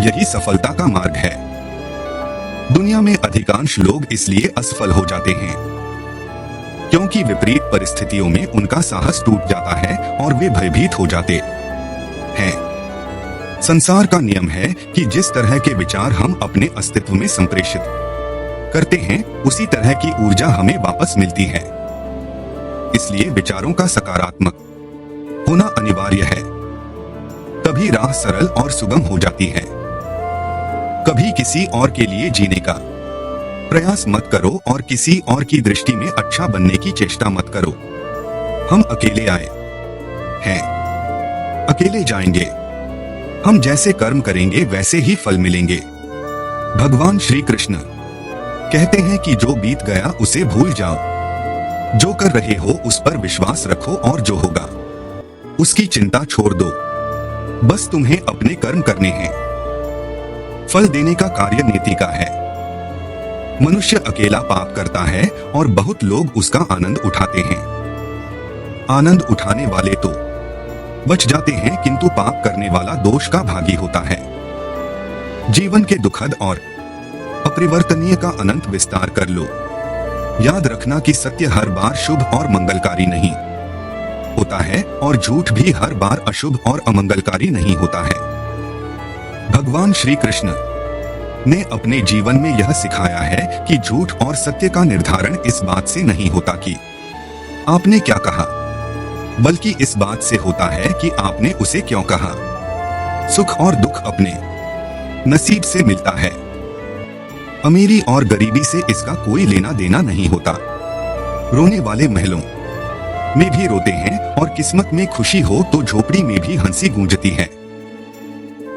यही सफलता का मार्ग है। दुनिया में अधिकांश लोग इसलिए असफल हो जाते हैं क्योंकि विपरीत परिस्थितियों में उनका साहस टूट जाता है और वे भयभीत हो जाते हैं। संसार का नियम है कि जिस तरह के विचार हम अपने अस्तित्व में संप्रेषित करते हैं उसी तरह की ऊर्जा हमें वापस मिलती है। इसलिए विचारों का सकारात्मक होना अनिवार्य है, तभी राह सरल और सुगम हो जाती है। कभी किसी और के लिए जीने का प्रयास मत करो और किसी और की दृष्टि में अच्छा बनने की चेष्टा मत करो। हम अकेले आए हैं, अकेले जाएंगे। हम जैसे कर्म करेंगे वैसे ही फल मिलेंगे। भगवान श्री कृष्ण कहते हैं कि जो बीत गया उसे भूल जाओ, जो कर रहे हो उस पर विश्वास रखो और जो होगा उसकी चिंता छोड़ दो। बस तुम्हें अपने कर्म करने हैं। फल देने का कार्य नीति का है। मनुष्य अकेला पाप करता है और बहुत लोग उसका आनंद उठाते हैं। आनंद उठाने वाले तो बच जाते हैं, किंतु पाप करने वाला दोष का भागी होता है। जीवन के दुखद और अपरिवर्तनीय का अनंत विस्तार कर लो। याद रखना कि सत्य हर बार शुभ और मंगलकारी नहीं होता है और झूठ भी हर बार अशुभ और अमंगलकारी नहीं होता है। भगवान श्री कृष्ण ने अपने जीवन में यह सिखाया है कि झूठ और सत्य का निर्धारण इस बात से नहीं होता कि आपने क्या कहा, बल्कि इस बात से होता है कि आपने उसे क्यों कहा। सुख और दुख अपने नसीब से मिलता है। अमीरी और गरीबी से इसका कोई लेना देना नहीं होता। रोने वाले महलों में भी रोते हैं और किस्मत में खुशी हो तो झोपड़ी में भी हंसी गूंजती है।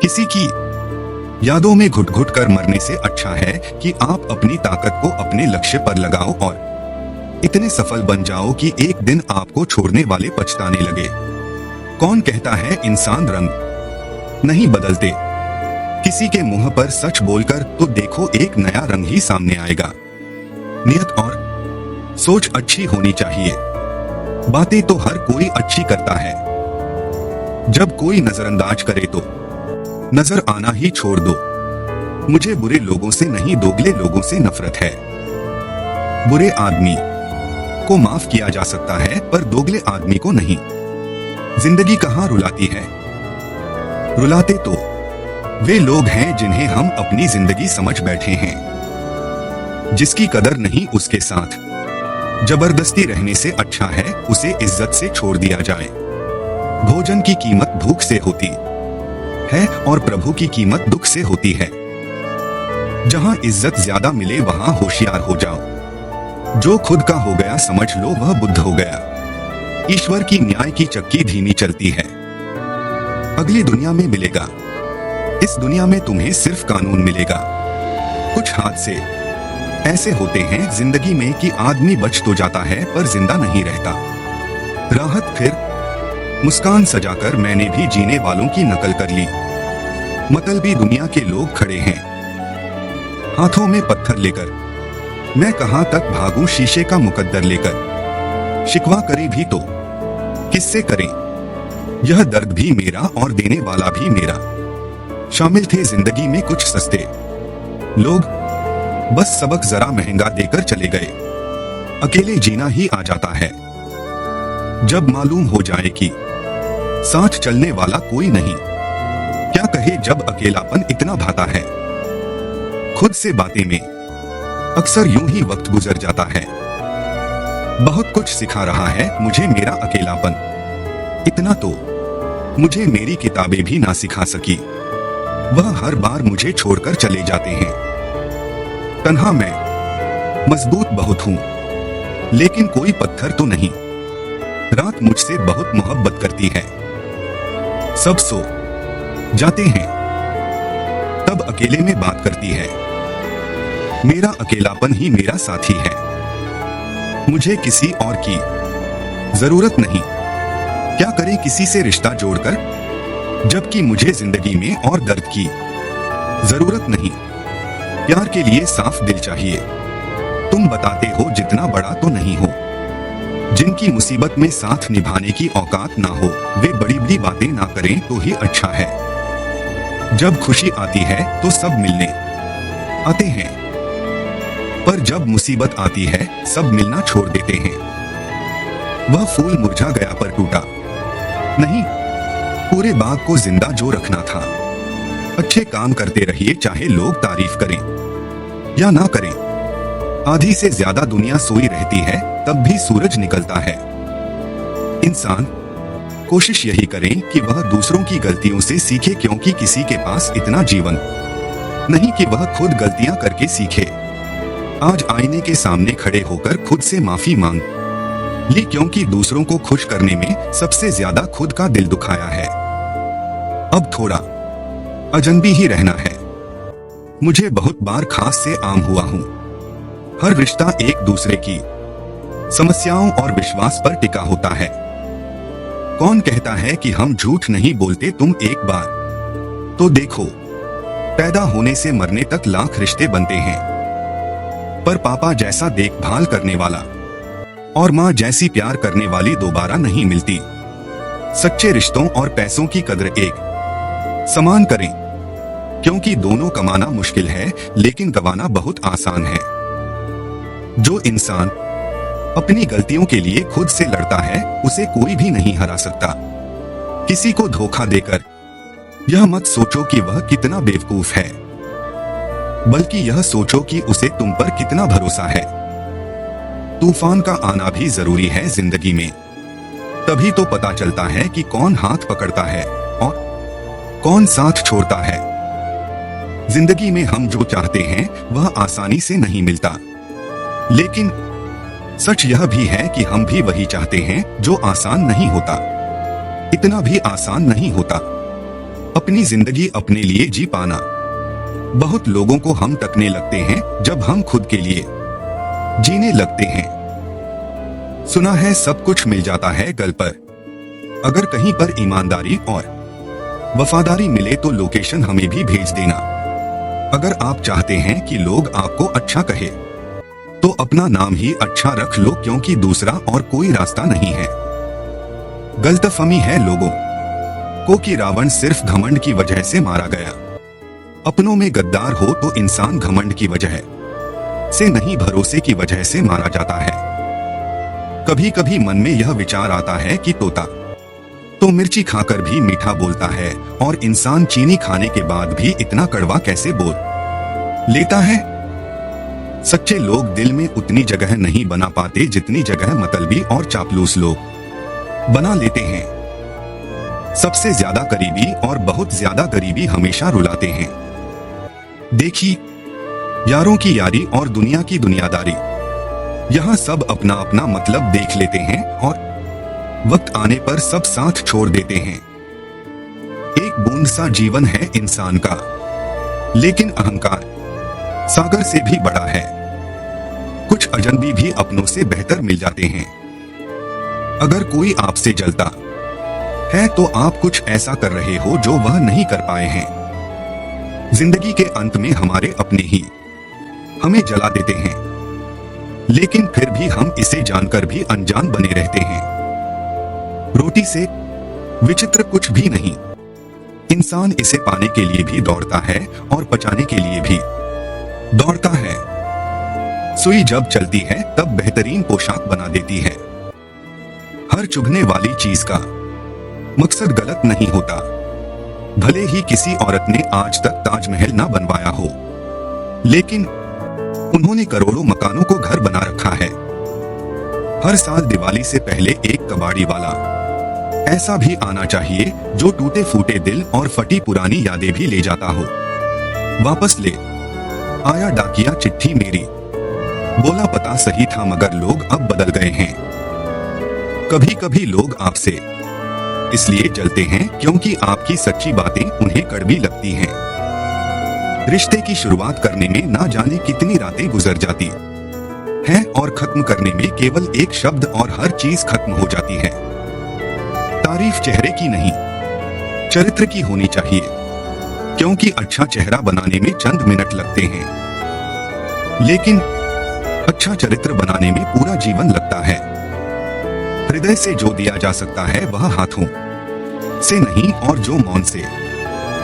किसी की यादों में घुट घुट कर मरने से अच्छा है कि आप अपनी ताकत को अपने लक्ष्य पर लगाओ और इतने सफल बन जाओ कि एक दिन आपको छोड़ने वाले पछताने लगे। कौन कहता है इंसान रंग नहीं बदलते? किसी के मुंह पर सच बोलकर तो देखो, एक नया रंग ही सामने आएगा। नियत और सोच अच्छी होनी चाहिए। बातें तो हर कोई अच्छी करता है। जब कोई नजरअंदाज करे तो नजर आना ही छोड़ दो। मुझे बुरे लोगों से नहीं, दोगले लोगों से नफरत है। बुरे आदमी को माफ किया जा सकता है पर दोगले आदमी को नहीं। जिंदगी कहाँ रुलाती है? रुलाते तो वे लोग हैं जिन्हें हम अपनी जिंदगी समझ बैठे हैं। जिसकी कदर नहीं उसके साथ जबरदस्ती रहने से अच्छा है उसे इज्जत से छोड़ दिया जाए। भोजन की कीमत भूख से होती है और प्रभु की कीमत दुख से होती है। जहां इज्जत ज्यादा मिले वहां होशियार हो जाओ। जो खुद का हो गया समझ लो वह बुद्ध हो गया। ईश्वर की न्याय की चक्की धीमी चलती है। अगली दुनिया में मिलेगा, इस दुनिया में तुम्हें सिर्फ कानून मिलेगा। कुछ हादसे ऐसे होते हैं जिंदगी में कि आदमी बच तो जाता है पर जिंदा नहीं रहता। राहत फिर मुस्कान सजाकर मैंने भी जीने वालों की नकल कर ली। मतलबी दुनिया के लोग खड़े हैं हाथों में पत्थर लेकर। मैं कहां तक भागूं शीशे का मुकद्दर लेकर। शिकवा करे भी तो किससे करें? यह दर्द भी मेरा और देने वाला भी मेरा। शामिल थे जिंदगी में कुछ सस्ते लोग, बस सबक जरा महंगा देकर चले गए। अकेले जीना ही आ जाता है जब मालूम हो जाए कि साथ चलने वाला कोई नहीं। क्या कहे जब अकेलापन इतना भाता है। खुद से बातें में अक्सर यूं ही वक्त गुजर जाता है। बहुत कुछ सिखा रहा है मुझे मेरा अकेलापन। इतना तो मुझे मेरी किताबें भी ना सिखा सकी। वह हर बार मुझे छोड़कर चले जाते हैं। तन्हा मैं मजबूत बहुत हूं, लेकिन कोई पत्थर तो नहीं। रात मुझसे बहुत मोहब्बत करती है। सब सो जाते हैं तब अकेले में बात करती है। मेरा अकेलापन ही मेरा साथी है। मुझे किसी और की जरूरत नहीं। क्या करे किसी से रिश्ता जोड़कर, जबकि मुझे जिंदगी में और दर्द की जरूरत नहीं। प्यार के लिए साफ दिल चाहिए। तुम बताते हो जितना बड़ा तो नहीं हो। जिनकी मुसीबत में साथ निभाने की औकात ना हो वे बड़ी बड़ी बातें ना करें तो ही अच्छा है। जब खुशी आती है तो सब मिलने आते हैं, पर जब मुसीबत आती है सब मिलना छोड़ देते हैं। वह फूल मुरझा गया पर टूटा नहीं, पूरे बाग को जिंदा जो रखना था। अच्छे काम करते रहिए चाहे लोग तारीफ करें या ना करें। आधी से ज्यादा दुनिया सोई रहती है तब भी सूरज निकलता है। इंसान कोशिश यही करें कि वह दूसरों की गलतियों से सीखे, क्योंकि किसी के पास इतना जीवन नहीं कि वह खुद गलतियां करके सीखे। आज आईने के सामने खड़े होकर खुद से माफी मांग ली, क्योंकि दूसरों को खुश करने में सबसे ज्यादा खुद का दिल दुखाया है। अब थोड़ा अजनबी ही रहना है। मुझे बहुत बार खास से आम हुआ हूं। हर रिश्ता एक दूसरे की समस्याओं और विश्वास पर टिका होता है। कौन कहता है कि हम झूठ नहीं बोलते? तुम एक बार तो देखो, पैदा होने से मरने तक लाख रिश्ते बनते हैं, पर पापा जैसा देखभाल करने वाला और माँ जैसी प्यार करने वाली दोबारा नहीं मिलती। सच्चे रिश्तों और पैसों की कदर एक समान करें, क्योंकि दोनों कमाना मुश्किल है लेकिन गंवाना बहुत आसान है। जो इंसान अपनी गलतियों के लिए खुद से लड़ता है उसे कोई भी नहीं हरा सकता। किसी को धोखा देकर यह मत सोचो कि वह कितना बेवकूफ है, बल्कि यह सोचो कि उसे तुम पर कितना भरोसा है। तूफान का आना भी जरूरी है जिंदगी में, तभी तो पता चलता है कि कौन हाथ पकड़ता है और कौन साथ छोड़ता है। जिंदगी में हम जो चाहते हैं वह आसानी से नहीं मिलता, लेकिन सच यह भी है कि हम भी वही चाहते हैं जो आसान नहीं होता। इतना भी आसान नहीं होता अपनी जिंदगी अपने लिए जी पाना। बहुत लोगों को हम तकने लगते हैं जब हम खुद के लिए जीने लगते हैं। सुना है सब कुछ मिल जाता है गल पर, अगर कहीं पर ईमानदारी और वफादारी मिले तो लोकेशन हमें भी भेज देना। अगर आप चाहते हैं कि लोग आपको अच्छा कहे तो अपना नाम ही अच्छा रख लो, क्योंकि दूसरा और कोई रास्ता नहीं है। गलतफहमी है लोगों को कि रावण सिर्फ घमंड की वजह से मारा गया। अपनों में गद्दार हो तो इंसान घमंड की वजह से नहीं, भरोसे की वजह से मारा जाता है। कभी कभी मन में यह विचार आता है कि तोता तो मिर्ची खाकर भी मीठा बोलता है, और इंसान चीनी खाने के बाद भी इतना कड़वा कैसे बोल लेता है। सच्चे लोग दिल में उतनी जगह नहीं बना पाते जितनी जगह मतलबी और चापलूस लोग बना लेते हैं। सबसे ज्यादा करीबी और बहुत ज्यादा गरीबी हमेशा रुलाते हैं। देखिए, यारों की यारी और दुनिया की दुनियादारी, यहाँ सब अपना अपना मतलब देख लेते हैं और वक्त आने पर सब साथ छोड़ देते हैं। एक बूंद सा जीवन है इंसान का, लेकिन अहंकार सागर से भी बड़ा है। कुछ अजनबी भी अपनों से बेहतर मिल जाते हैं। अगर कोई आपसे जलता है तो आप कुछ ऐसा कर रहे हो जो वह नहीं कर पाए हैं। जिंदगी के अंत में हमारे अपने ही हमें जला देते हैं, लेकिन फिर भी हम इसे जानकर भी अनजान बने रहते हैं। रोटी से विचित्र कुछ भी नहीं। इंसान इसे पाने के लिए भी दौड़ता है और पचाने के लिए भी दौड़ता है। सुई जब चलती है तब बेहतरीन पोशाक बना देती है। हर चुभने वाली चीज का मकसद गलत नहीं होता। भले ही किसी औरत ने आज तक ताजमहल ना बनवाया हो, लेकिन उन्होंने करोड़ों मकानों को घर बना रखा है। हर साल दिवाली से पहले एक कबाड़ी वाला ऐसा भी आना चाहिए जो टूटे फूटे दिल और फटी पुरानी यादें भी ले जाता हो। वापस ले आया डाकिया चिट्ठी मेरी, बोला पता सही था मगर लोग अब बदल गए हैं। कभी कभी लोग आपसे इसलिए जलते हैं क्योंकि आपकी सच्ची बातें उन्हें कड़वी लगती हैं। रिश्ते की शुरुआत करने में ना जाने कितनी रातें गुजर जाती हैं और खत्म करने में केवल एक शब्द और हर चीज खत्म हो जाती है। तारीफ चेहरे की नहीं, चरित्र की होनी चाहिए, क्योंकि अच्छा चेहरा बनाने में चंद मिनट लगते हैं, लेकिन अच्छा चरित्र बनाने में पूरा जीवन लगता है। हृदय से जो दिया जा सकता है वह हाथों से नहीं, और जो मौन से